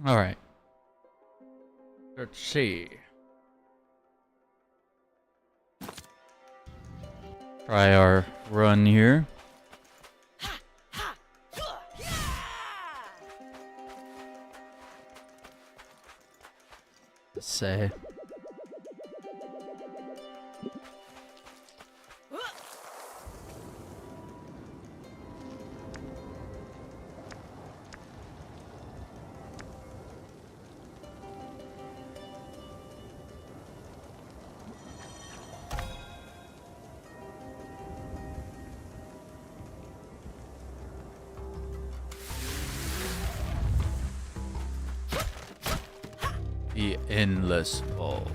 Alright. Let's see. Try our run here. Say. Endless Vault.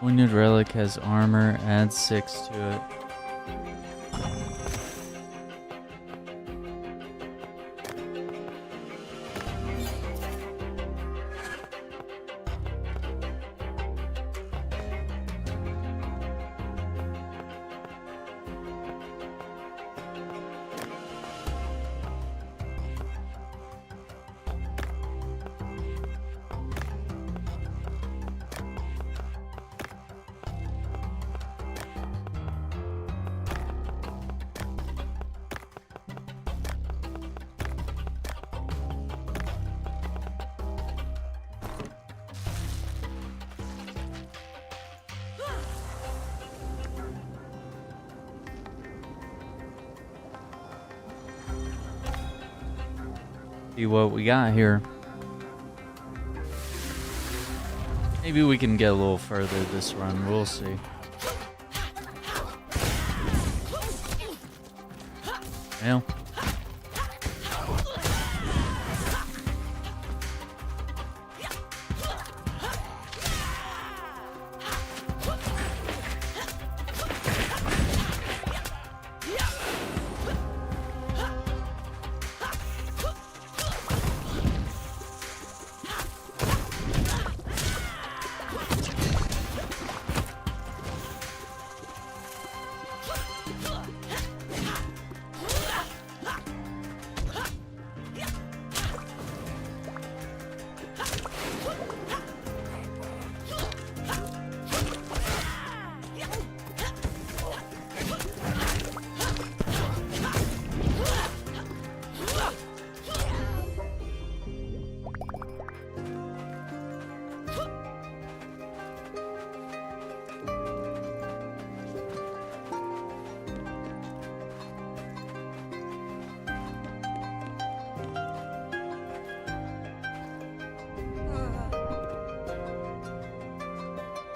Wounded Relic has armor, add 6 to it. See what we got here. Maybe we can get a little further this run. We'll see. Well.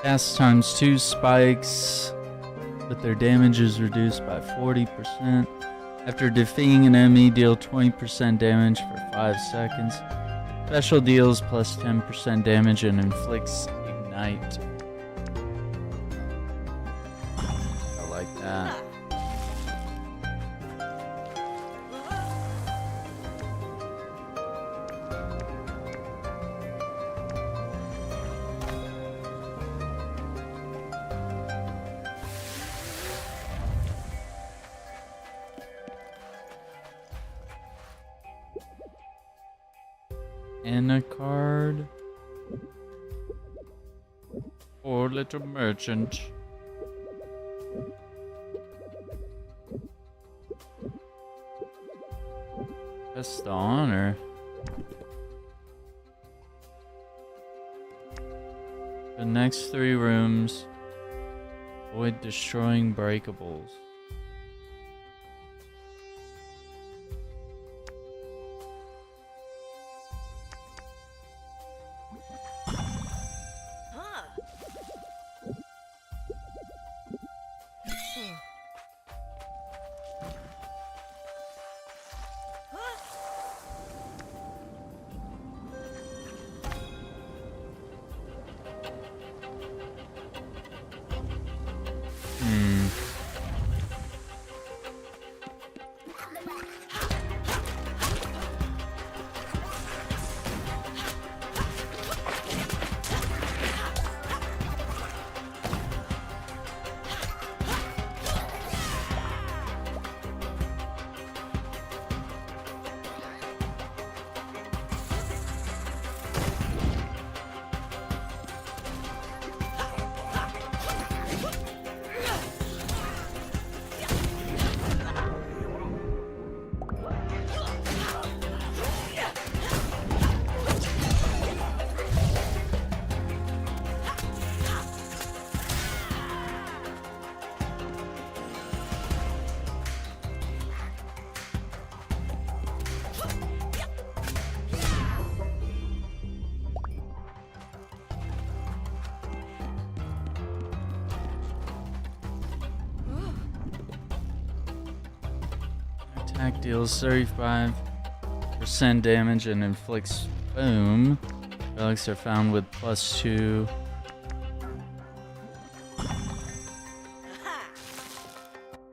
Cast times 2 spikes, but their damage is reduced by 40%. After defeating an enemy, deal 20% damage for 5 seconds. Special deals plus 10% damage and inflicts ignite. I like that. And a card. Poor little merchant. That's the honor. The next 3 rooms. Avoid destroying breakables. Attack deals 35% damage and inflicts boom. Relics are found with +2.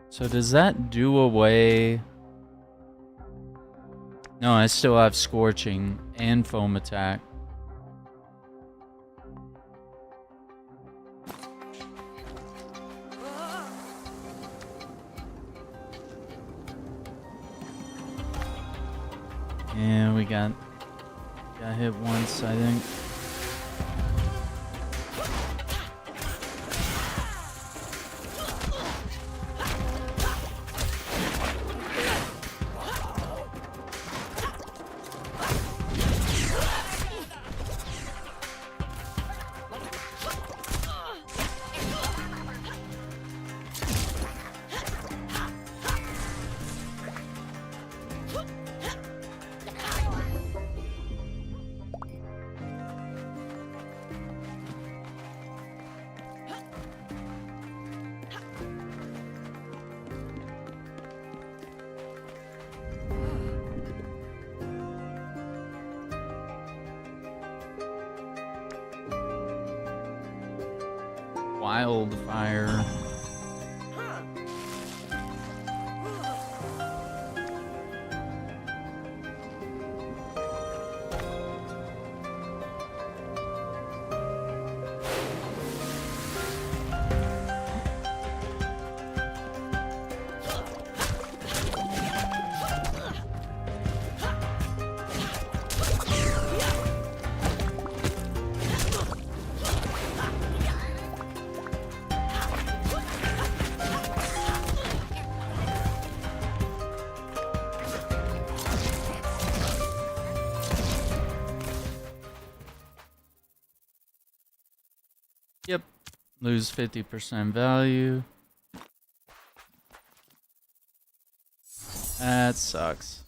So does that do away? No, I still have Scorching and Foam Attack. Yeah, we got hit once, I think. Wildfire. Yep. Lose 50% value. That sucks.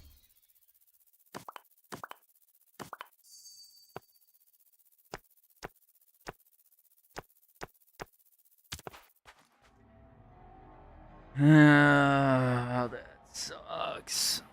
That sucks.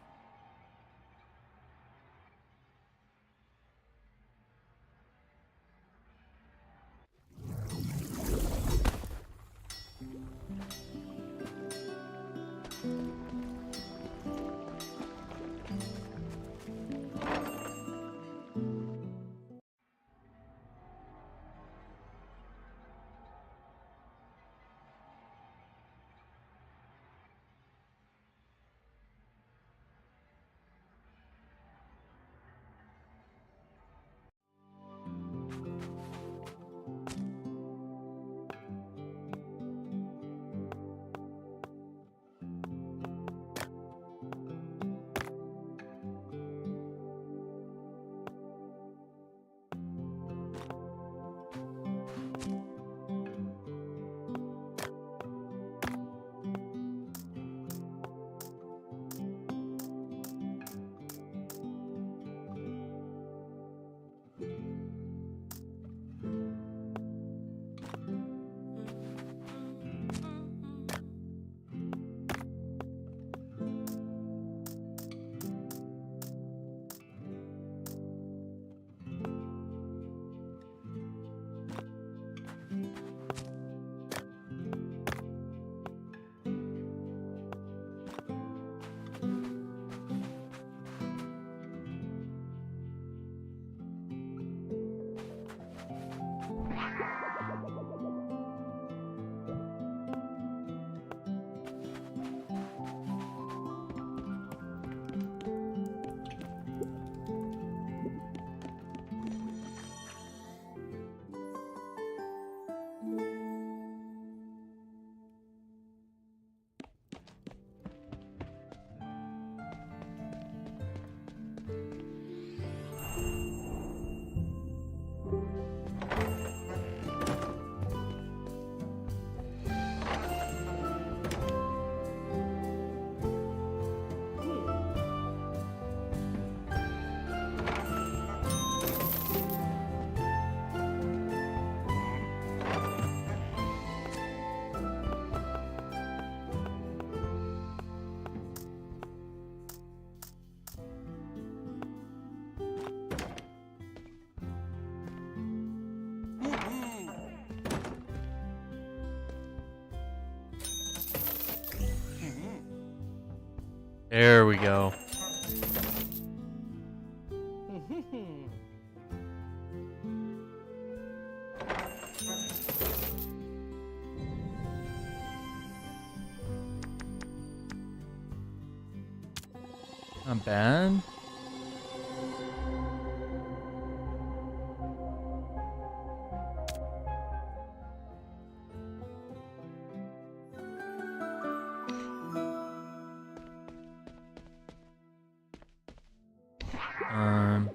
There we go. Not bad. Um,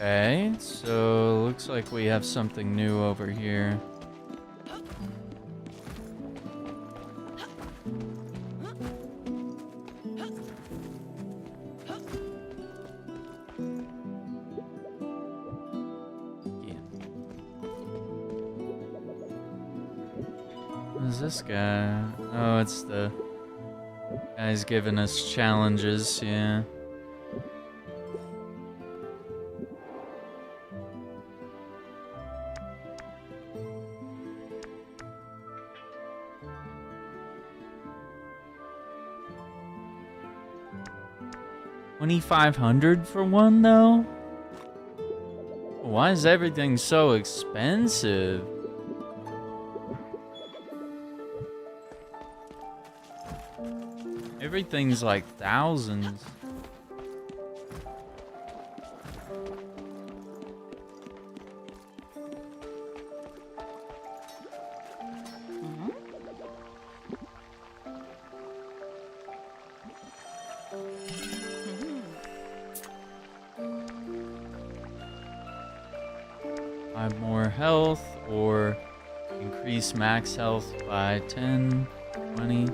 okay, so looks like we have something new over here. What is this guy? Oh, it's the guy's giving us challenges, yeah. $2,500 for one though? Why is everything so expensive? Everything's like thousands. Five more health or increase max health by 10, 20.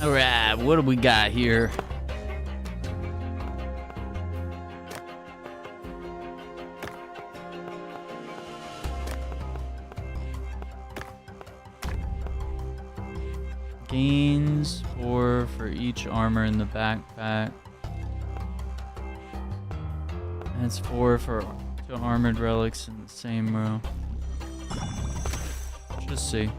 Alright, what do we got here? Gains 4 for each armor in the backpack. That's 4 for 2 armored relics in the same row. Just see.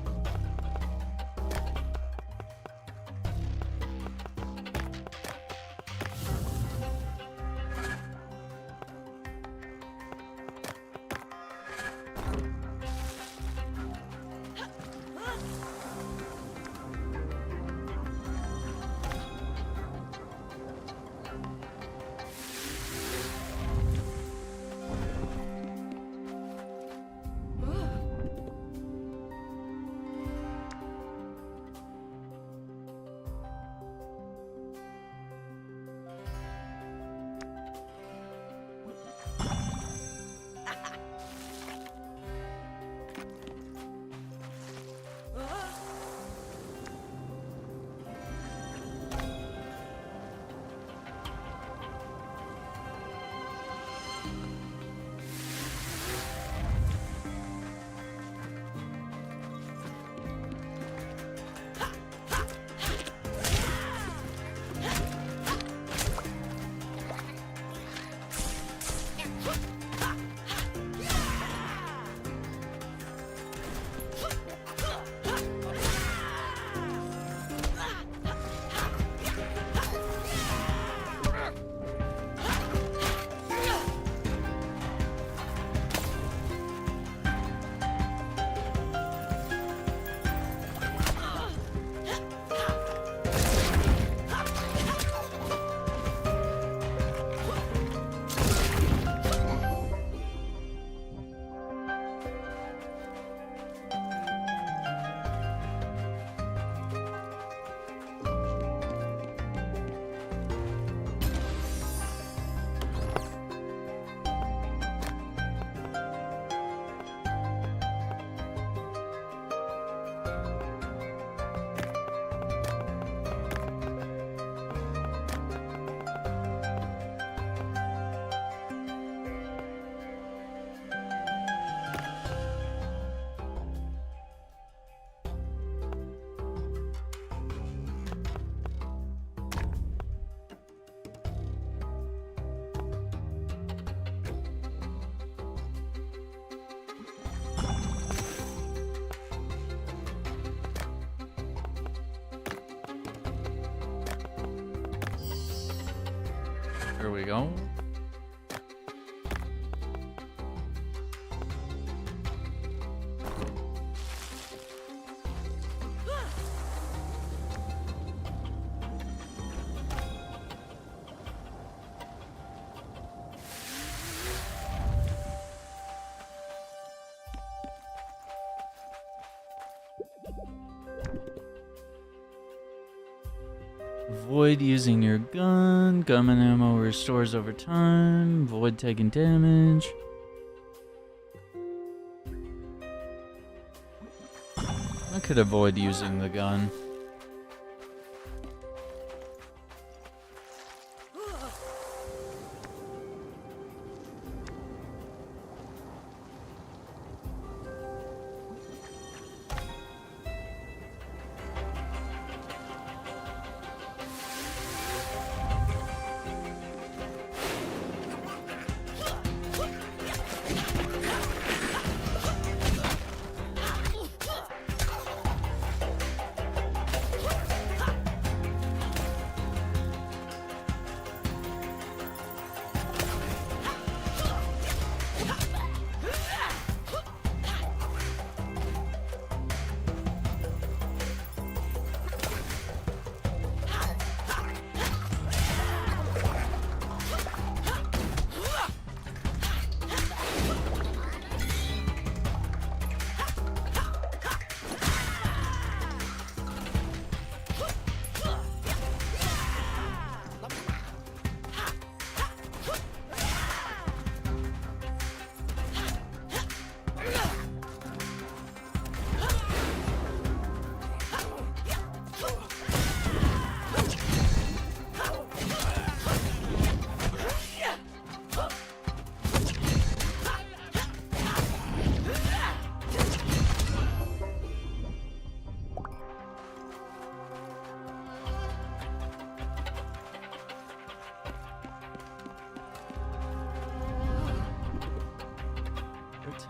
Here we go. Avoid using your gun. Gun ammo restores over time. Avoid taking damage. I could avoid using the gun.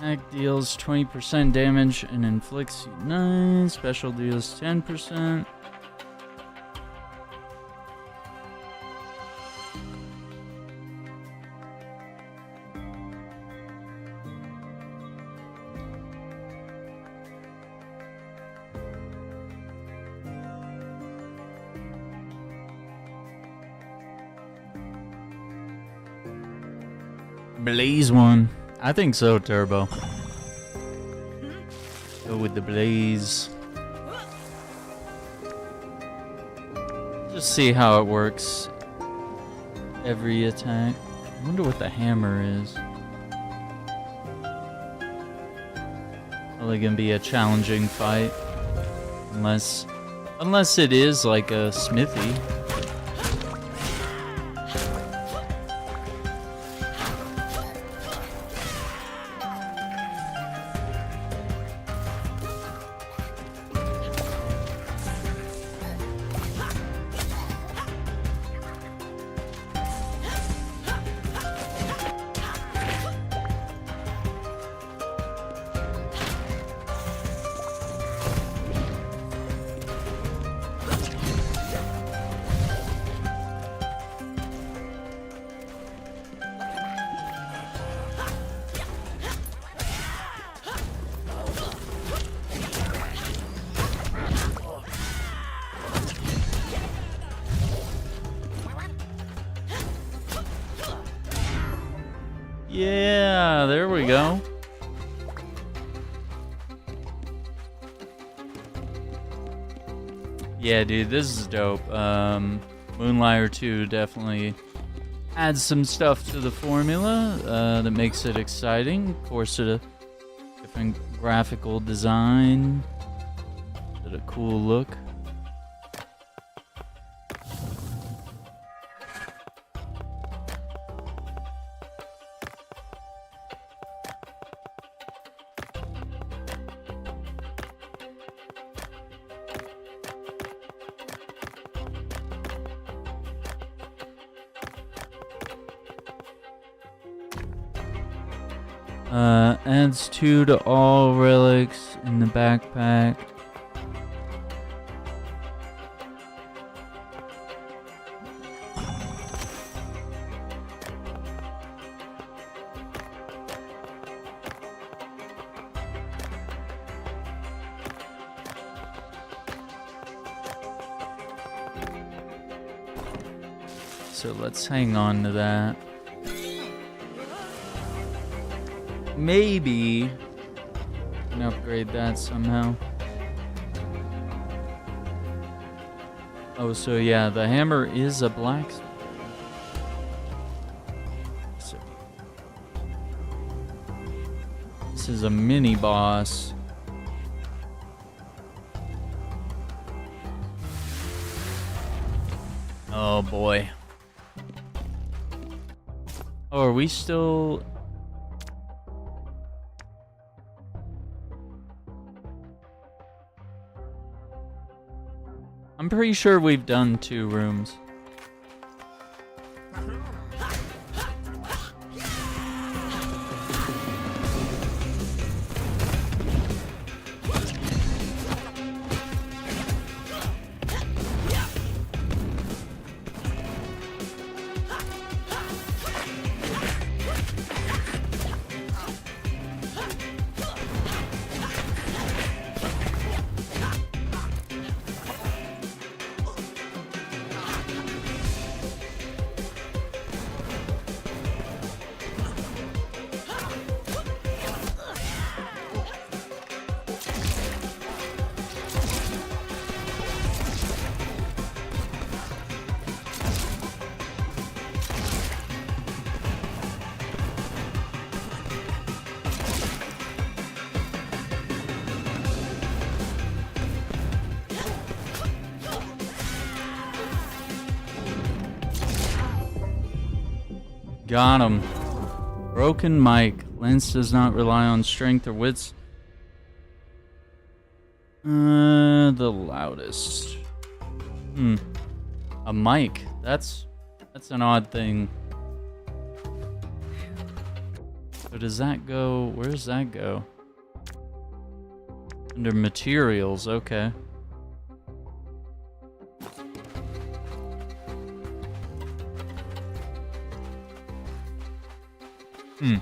Attack deals 20% damage and inflicts 9. Special deals 10%. Blaze one. I think so, Turbo. Go with the blaze. Just see how it works. Every attack. I wonder what the hammer is. Probably gonna be a challenging fight. Unless it is like a smithy. Yeah, there we go. Yeah, dude, this is dope. Moonlighter 2 definitely adds some stuff to the formula that makes it exciting. Of course, a different graphical design, a cool look. Adds 2 to all relics in the backpack. So let's hang on to that. Maybe I can upgrade that somehow. Oh, so yeah, the hammer is a blacksmith. So this is a mini boss. Oh boy. Oh, are we still... I'm pretty sure we've done 2 rooms. Got him. Broken mic. Lance does not rely on strength or wits. The loudest. A mic. That's an odd thing. So does that go... Where does that go? Under materials, okay. Hmm.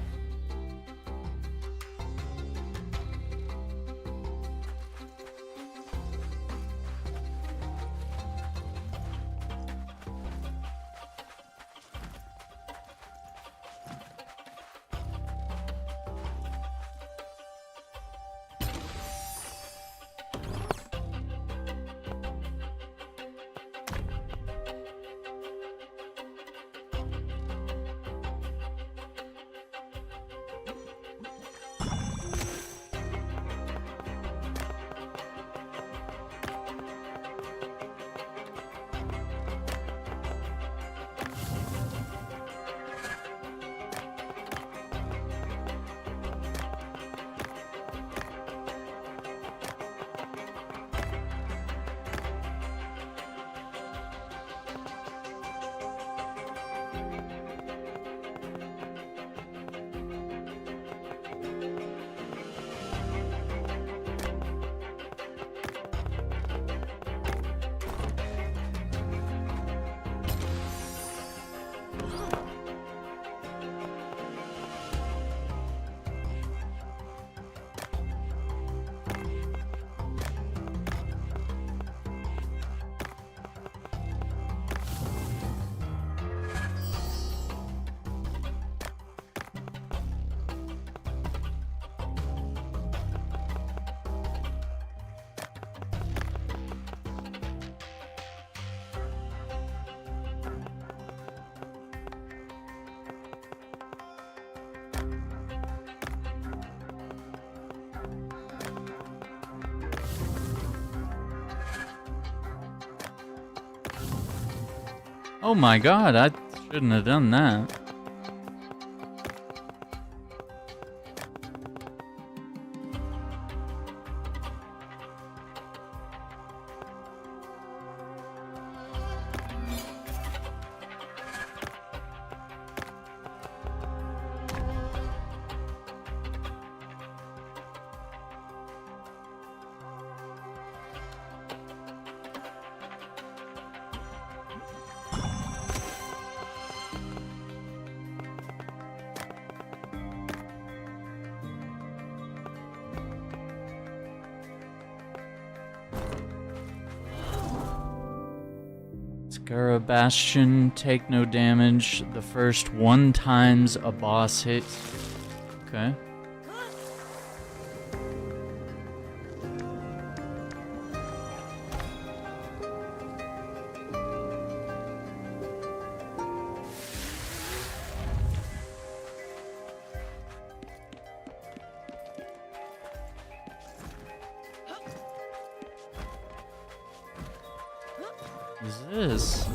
Oh my god, I shouldn't have done that. Bastion, take no damage the first 1 times a boss hits. Okay. What is this?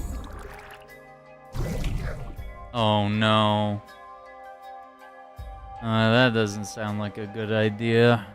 Oh no. That doesn't sound like a good idea.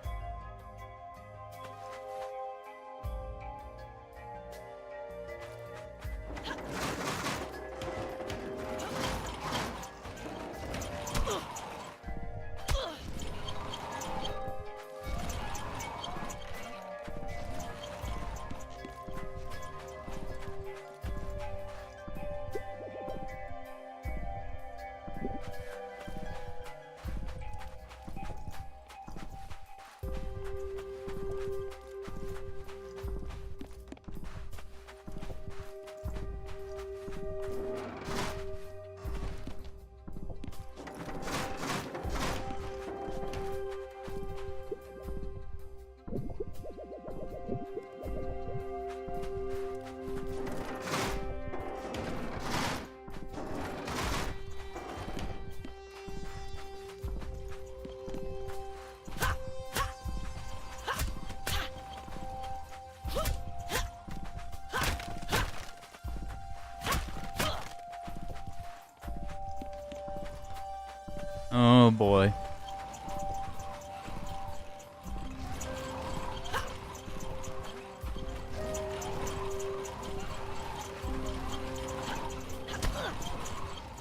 Oh boy.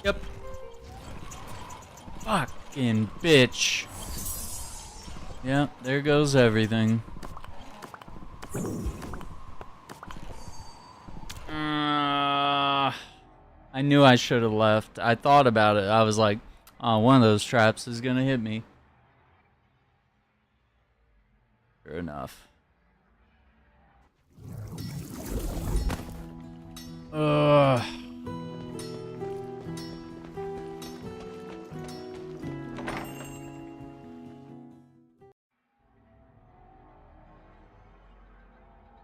Yep. Fuck. fucking bitch. Yep, there goes everything. I knew I should have left. I thought about it. I was like, oh, one of those traps is gonna hit me. Sure enough. Ugh.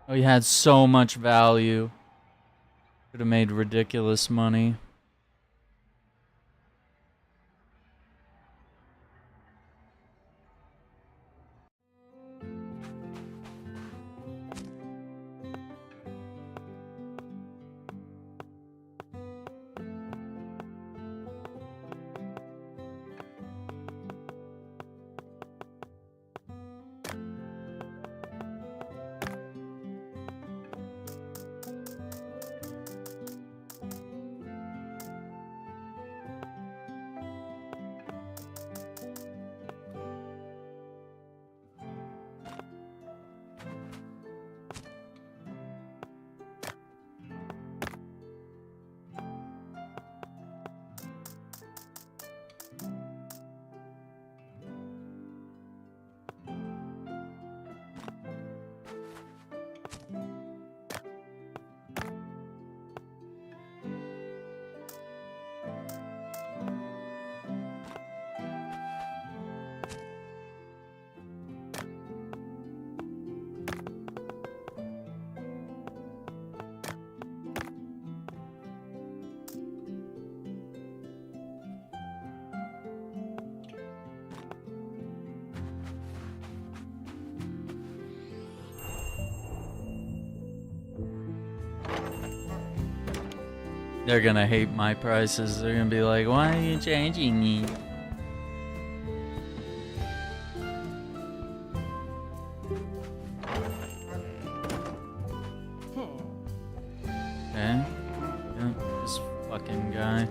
Oh, he had so much value. Could have made ridiculous money. They're gonna hate my prices. They're gonna be like, why are you changing me? Okay. Yeah, this fucking guy.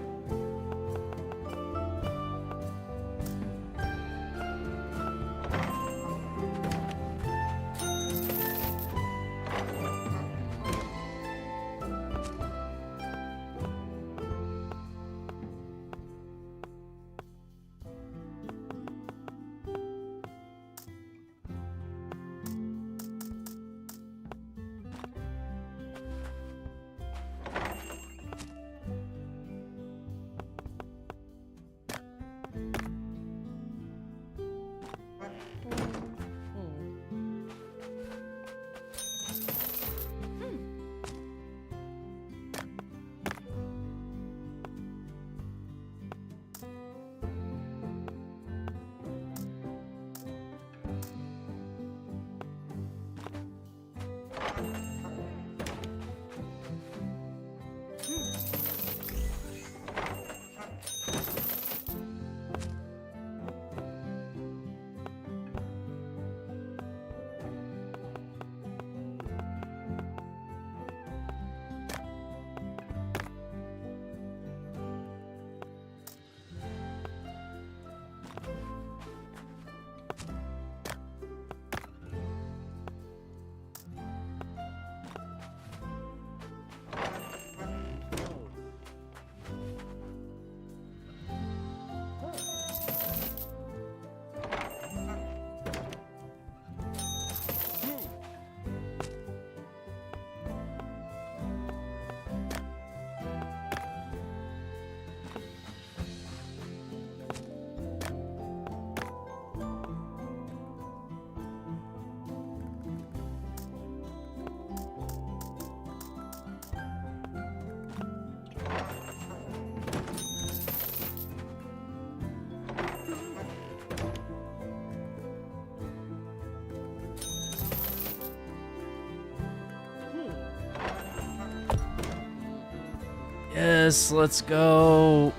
Yes, let's go.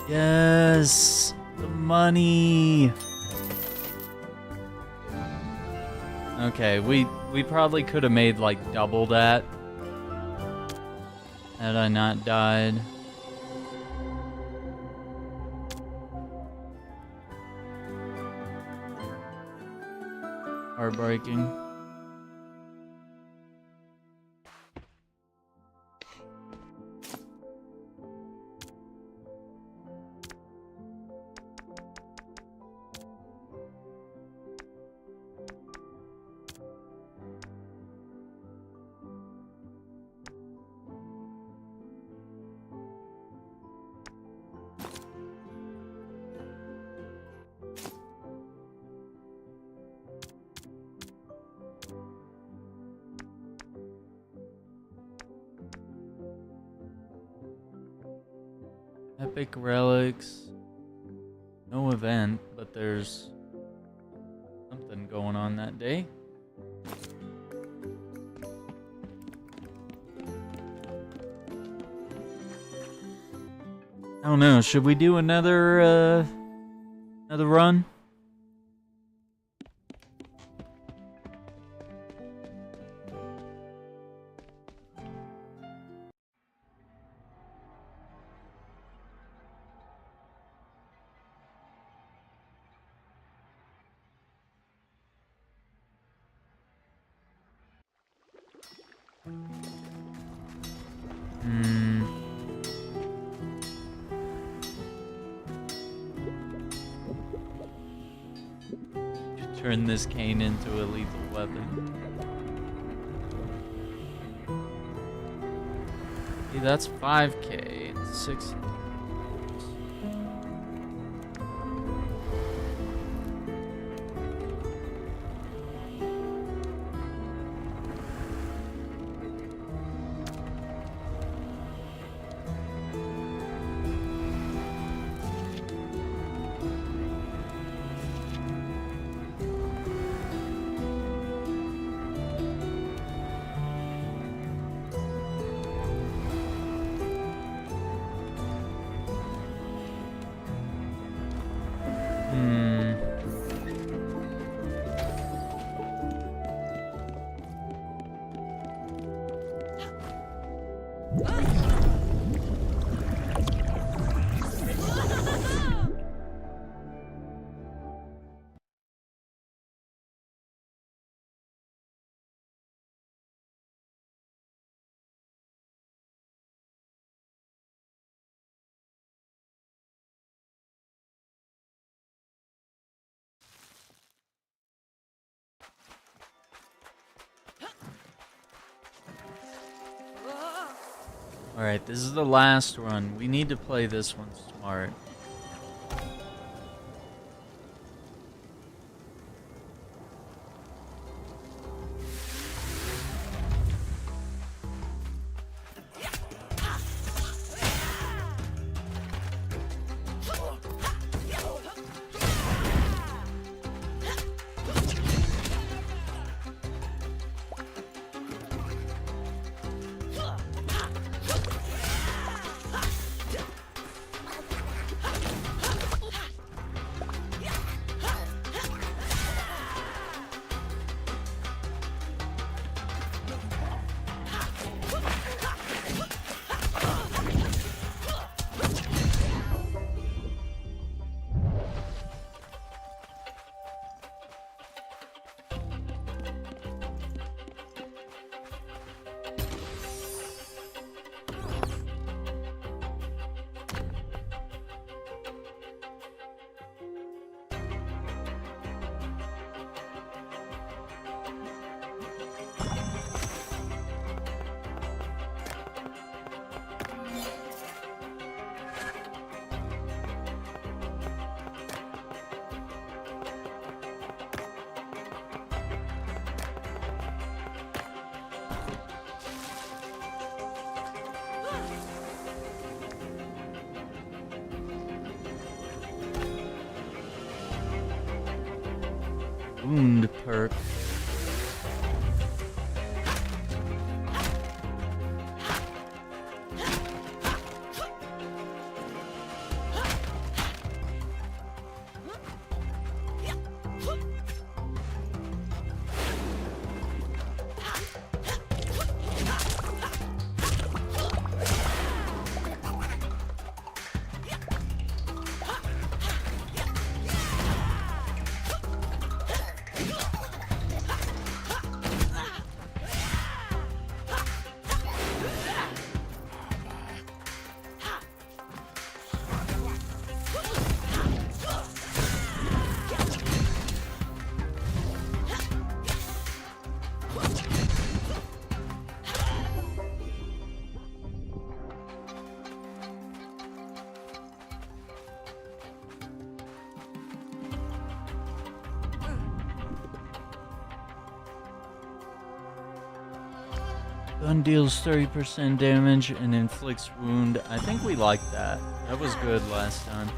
Yes, the money. Okay, we probably could have made like double that had I not died. heartbreaking. Epic relics. No event, but there's something going on that day. I don't know. Should we do another run? Turn this cane into a lethal weapon. Hey, that's 5K. It's 6. Alright, this is the last run. We need to play this one smart. Wound perk. Gun deals 30% damage and inflicts wound. I think we liked that. That was good last time.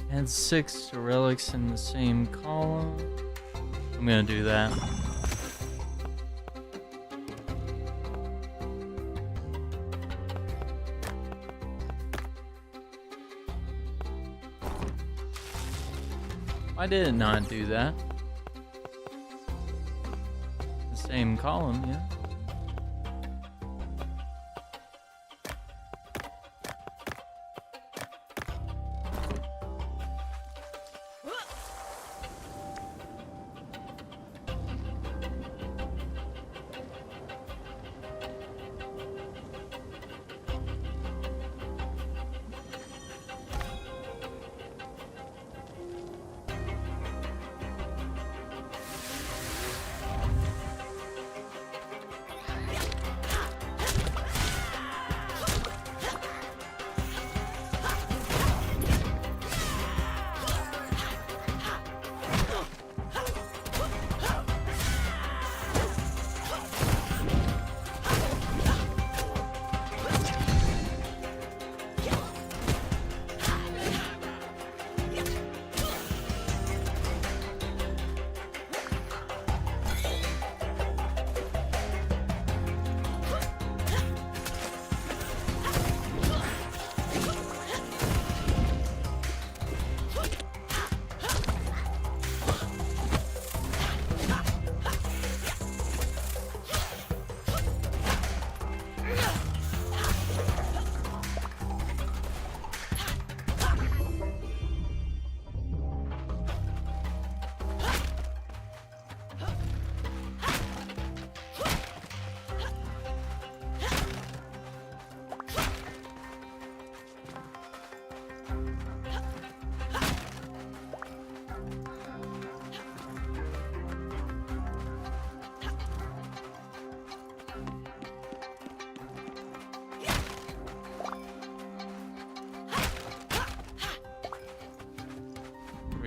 Add 6 relics in the same column. I'm gonna do that. Why did it not do that? The same column, yeah.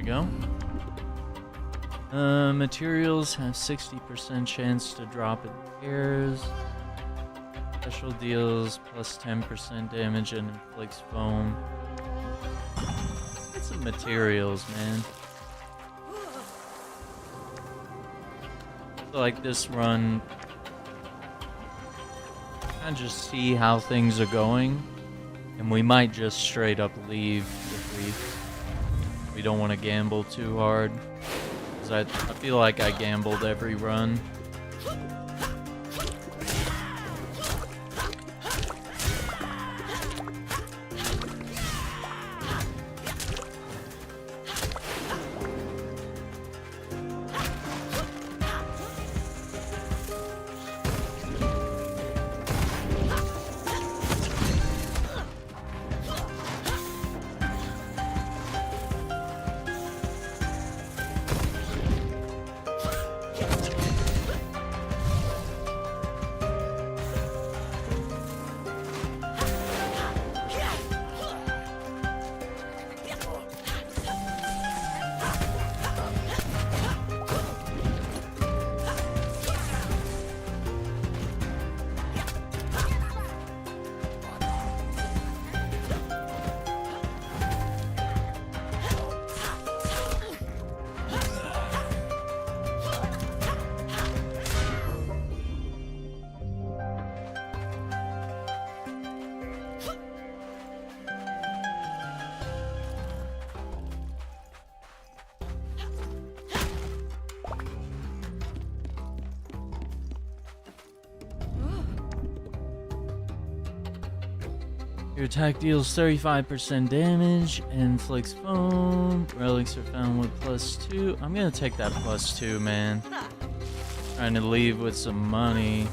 Go. Materials have 60% chance to drop in pairs. Special deals plus 10% damage and inflicts foam. Let's get some materials, man. I feel like this run, kind of just see how things are going, and we might just straight up leave if we don't want to gamble too hard, because I feel like I gambled every run. Your attack deals 35% damage and inflicts foam. Relics are found with +2. I'm gonna take that +2, man. Trying to leave with some money.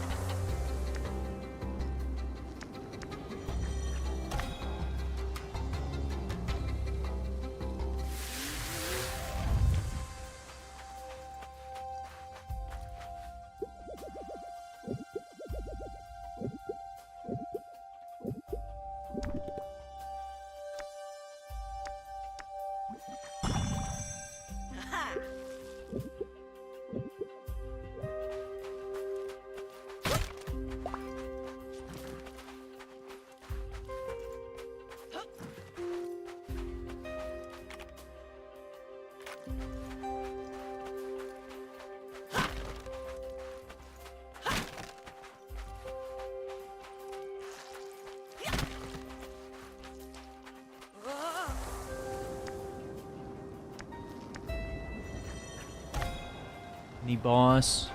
Any boss?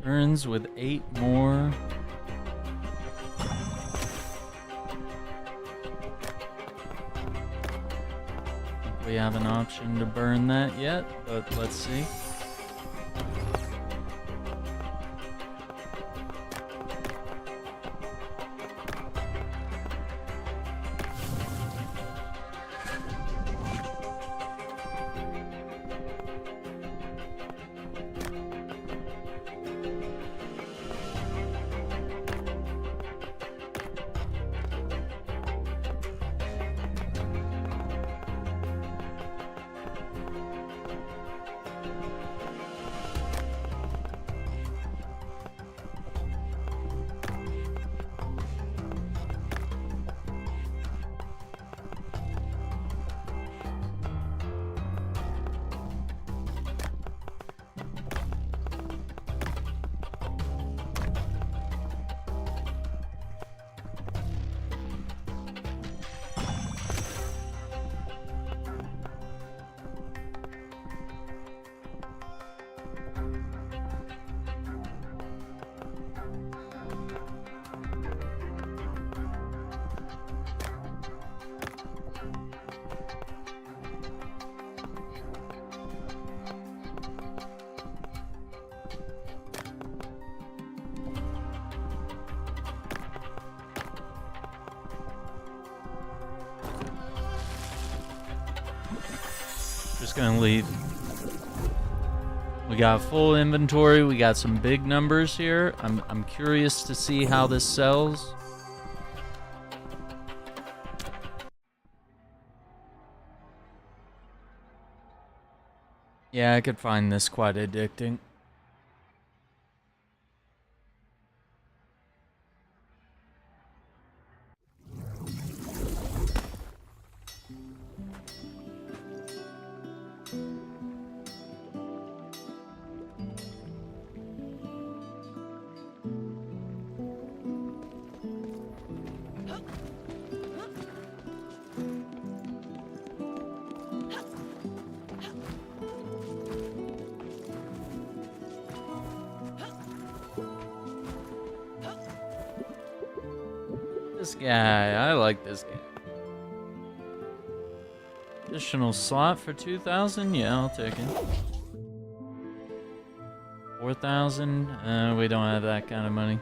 Turns with 8 more. Think we have an option to burn that yet, but let's see. just gonna leave. We got full inventory. We got some big numbers here. I'm curious to see how this sells. Yeah, I could find this quite addicting. This guy, I like this guy. Additional slot for 2,000? Yeah, I'll take it. 4,000? We don't have that kind of money.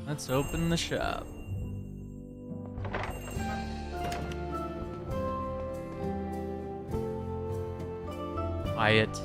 Let's open the shop. Buy it.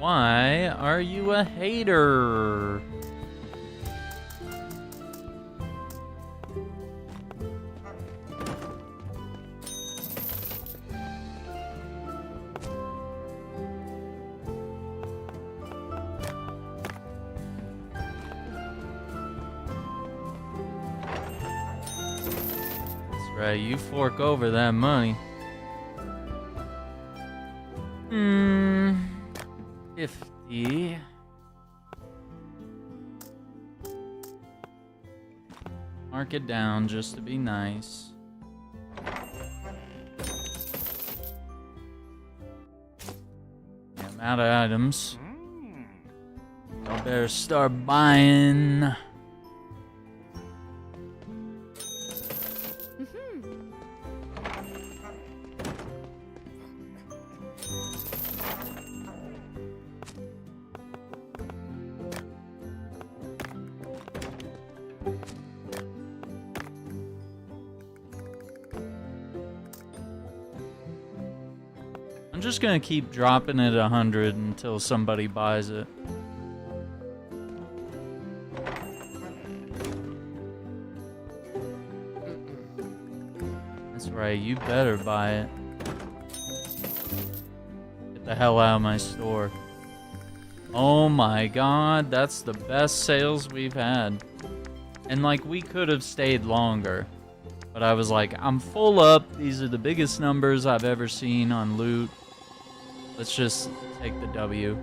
Why are you a hater? Right, you fork over that money. 50. Mark it down just to be nice. Yeah, I'm out of items. I better start buying. I'm just gonna keep dropping it 100 until somebody buys it. That's right, you better buy it. Get the hell out of my store. Oh my god, that's the best sales we've had. And like, we could have stayed longer. But I was like, I'm full up. These are the biggest numbers I've ever seen on loot. Let's just take the W.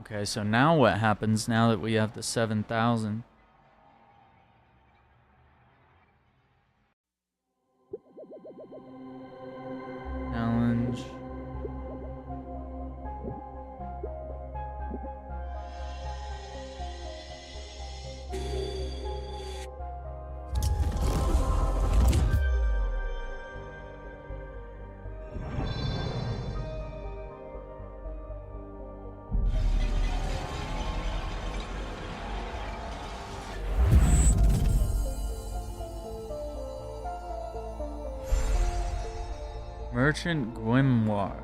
Okay, so now what happens now that we have the 7,000? Challenge. Merchant Grimoire,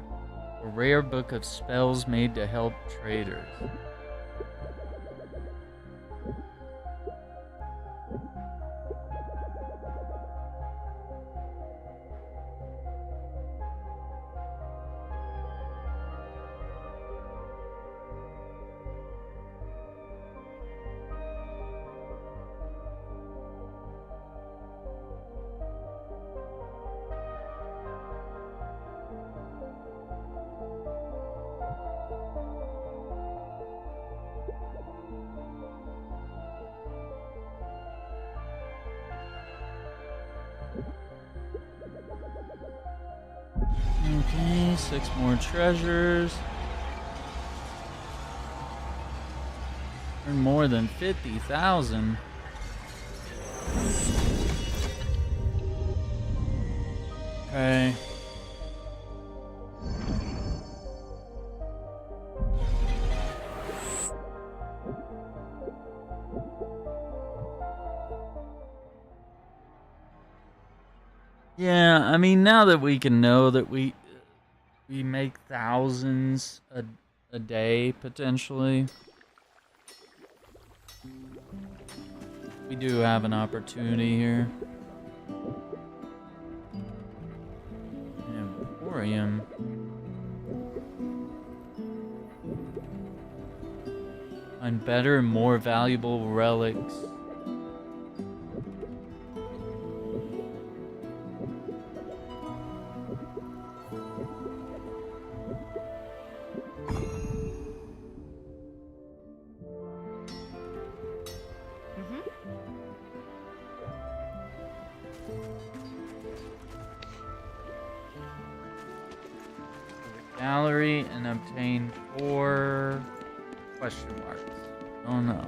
a rare book of spells made to help traders. Okay, 6 more treasures. Earn more than 50,000. Okay. Yeah, I mean, now that we can know that we make thousands a day potentially, we do have an opportunity here. Emporium. Find better and more valuable relics. Gallery and obtain 4 question marks. Oh no.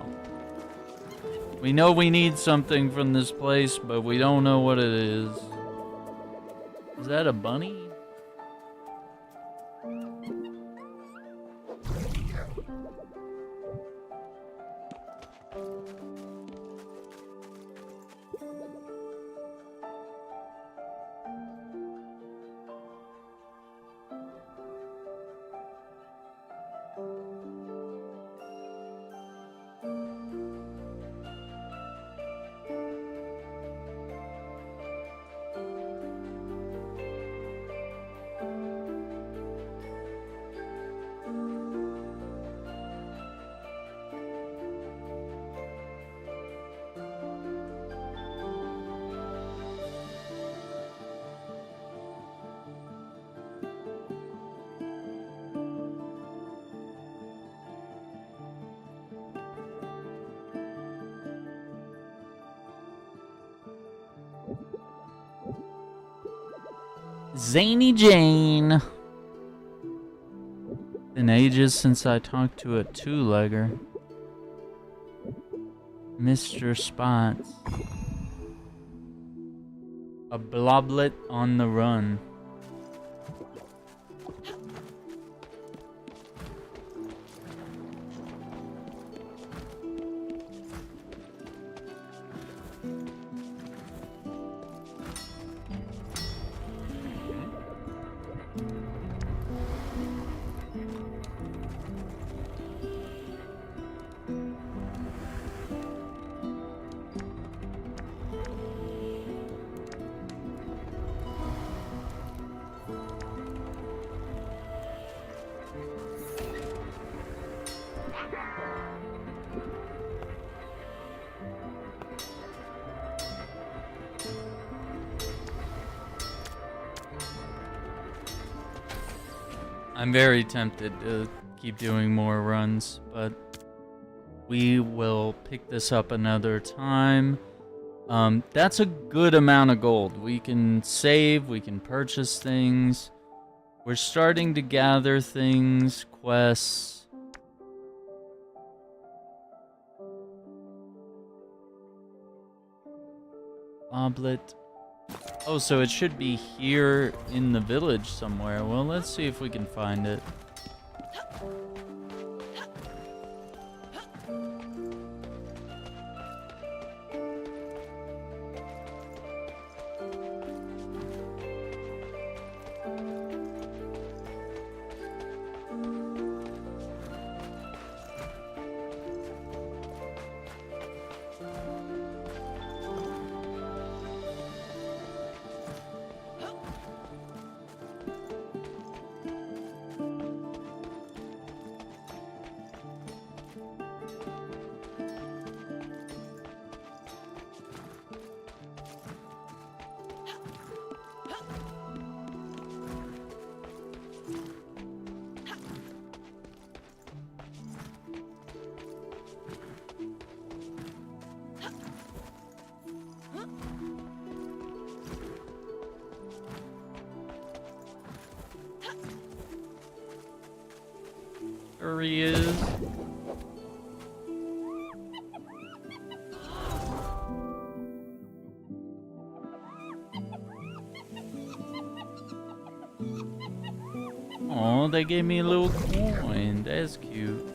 We know we need something from this place, but we don't know what it is. Is that a bunny? Zany Jane. Been ages since I talked to a two-legger. Mr. Spots. A bloblet on the run. I'm very tempted to keep doing more runs, but we will pick this up another time. That's a good amount of gold. We can save, we can purchase things. We're starting to gather things, quests. Oblet. Oh, so it should be here in the village somewhere. Well, let's see if we can find it. There he is. Oh, they gave me a little coin. That's cute.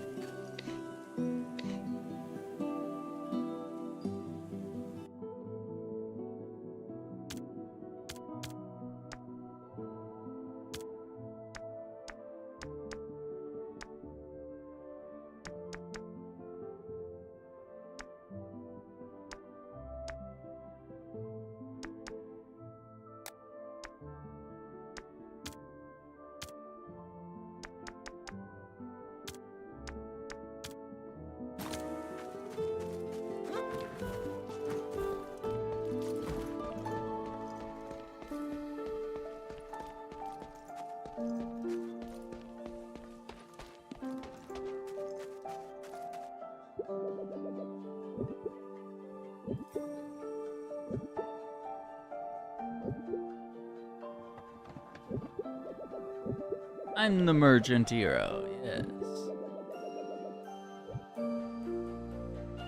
I'm the merchant hero, yes.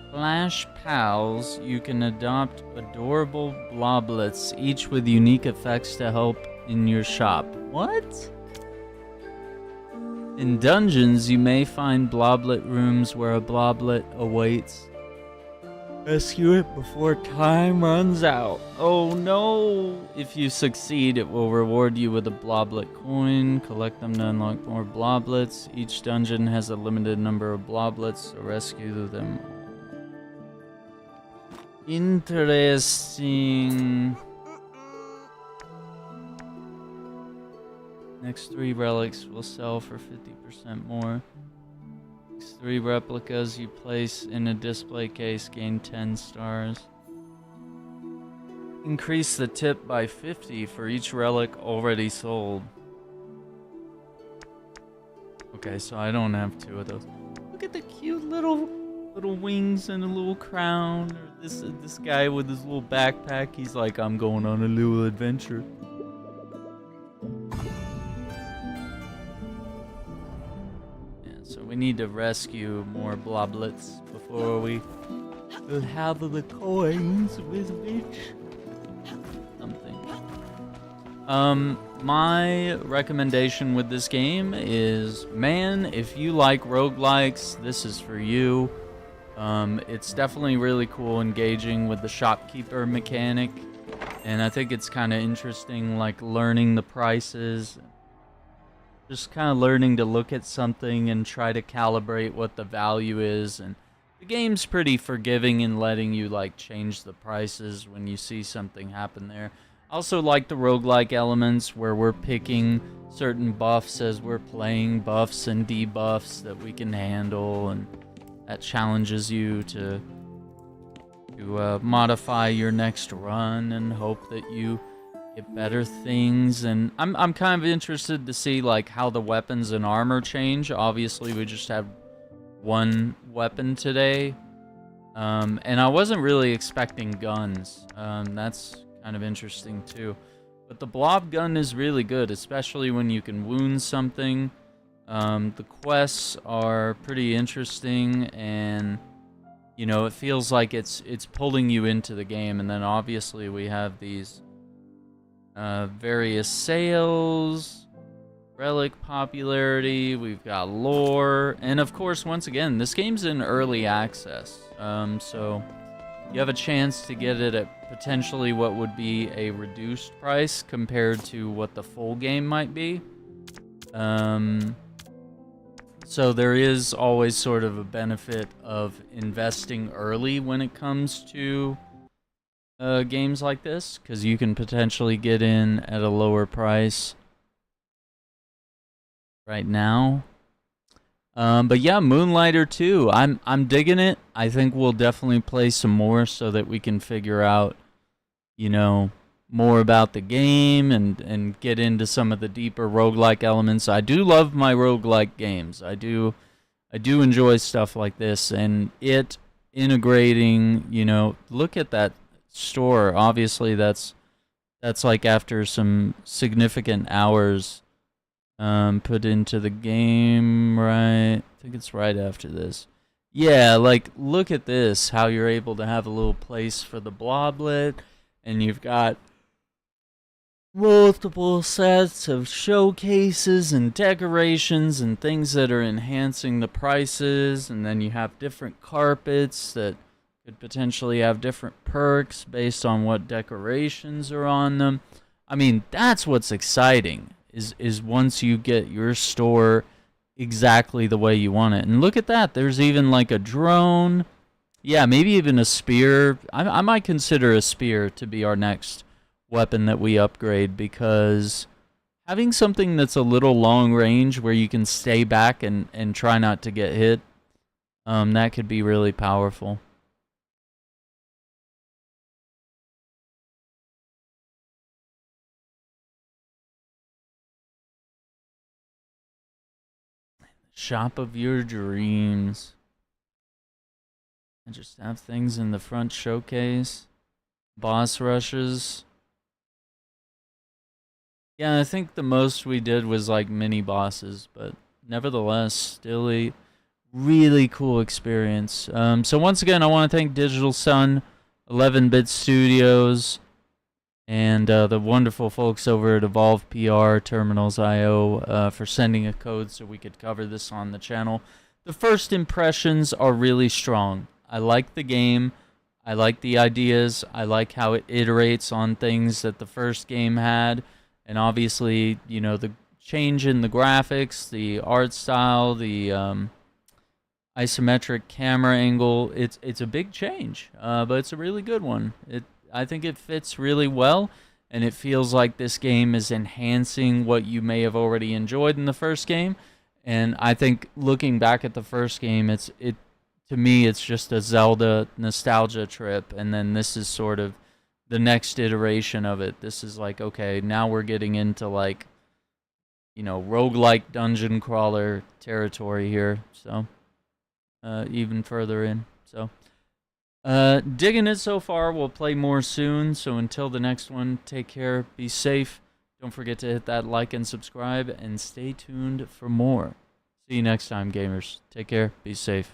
Flash Pals, you can adopt adorable bloblets, each with unique effects to help in your shop. What? In dungeons, you may find bloblet rooms where a bloblet awaits. Rescue it before time runs out. Oh no! If you succeed, it will reward you with a bloblet coin. Collect them to unlock more bloblets. Each dungeon has a limited number of bloblets, so rescue them. Interesting. Next 3 relics will sell for 50% more. 3 replicas you place in a display case gain 10 stars. Increase the tip by 50 for each relic already sold. Okay, so I don't have 2 of those. Look at the cute little wings and a little crown. Or this guy with his little backpack. He's like, I'm going on a little adventure. So we need to rescue more bloblets before we will have the coins with which something. My recommendation with this game is, man, if you like roguelikes, this is for you. It's definitely really cool engaging with the shopkeeper mechanic, and I think it's kind of interesting, like learning the prices, just kind of learning to look at something and try to calibrate what the value is. And the game's pretty forgiving in letting you like change the prices when you see something happen there. I also like the roguelike elements where we're picking certain buffs as we're playing, buffs and debuffs that we can handle, and that challenges you to modify your next run and hope that you get better things. And I'm kind of interested to see like how the weapons and armor change. Obviously, we just have one weapon today, and I wasn't really expecting guns. That's kind of interesting too. But the blob gun is really good, especially when you can wound something. The quests are pretty interesting, and you know, it feels like it's pulling you into the game. And then obviously we have these various sales, relic popularity, we've got lore, and of course, once again, this game's in early access, so you have a chance to get it at potentially what would be a reduced price compared to what the full game might be. So there is always sort of a benefit of investing early when it comes to games like this, because you can potentially get in at a lower price right now. But yeah, Moonlighter 2, I'm digging it. I think we'll definitely play some more so that we can figure out, you know, more about the game and get into some of the deeper roguelike elements. I do love my roguelike games. I do enjoy stuff like this, and it integrating, you know, look at that store. Obviously that's like after some significant hours put into the game, right? I think it's right after this. Yeah, like look at this, how you're able to have a little place for the bloblet, and you've got multiple sets of showcases and decorations and things that are enhancing the prices, and then you have different carpets that could potentially have different perks based on what decorations are on them. I mean, that's what's exciting, is once you get your store exactly the way you want it. And look at that, there's even like a drone. Yeah, maybe even a spear. I might consider a spear to be our next weapon that we upgrade, because having something that's a little long range where you can stay back and try not to get hit, that could be really powerful. Shop of your dreams. I just have things in the front showcase. Boss rushes. Yeah, I think the most we did was like mini bosses, but nevertheless, still a really cool experience. So once again, I want to thank Digital Sun, 11-Bit Studios, and the wonderful folks over at Evolve PR, Terminals.io, for sending a code so we could cover this on the channel. The first impressions are really strong. I like the game. I like the ideas. I like how it iterates on things that the first game had. And obviously, you know, the change in the graphics, the art style, the isometric camera angle, it's a big change, but it's a really good one. I think it fits really well, and it feels like this game is enhancing what you may have already enjoyed in the first game. And I think looking back at the first game, to me, it's just a Zelda nostalgia trip, and then this is sort of the next iteration of it. This is like, okay, now we're getting into like, you know, roguelike dungeon crawler territory here. So, even further in. So, digging it so far. We'll play more soon. So until the next one, take care, be safe. Don't forget to hit that like and subscribe, and stay tuned for more. See See you next time, gamers. Take care. Be safe.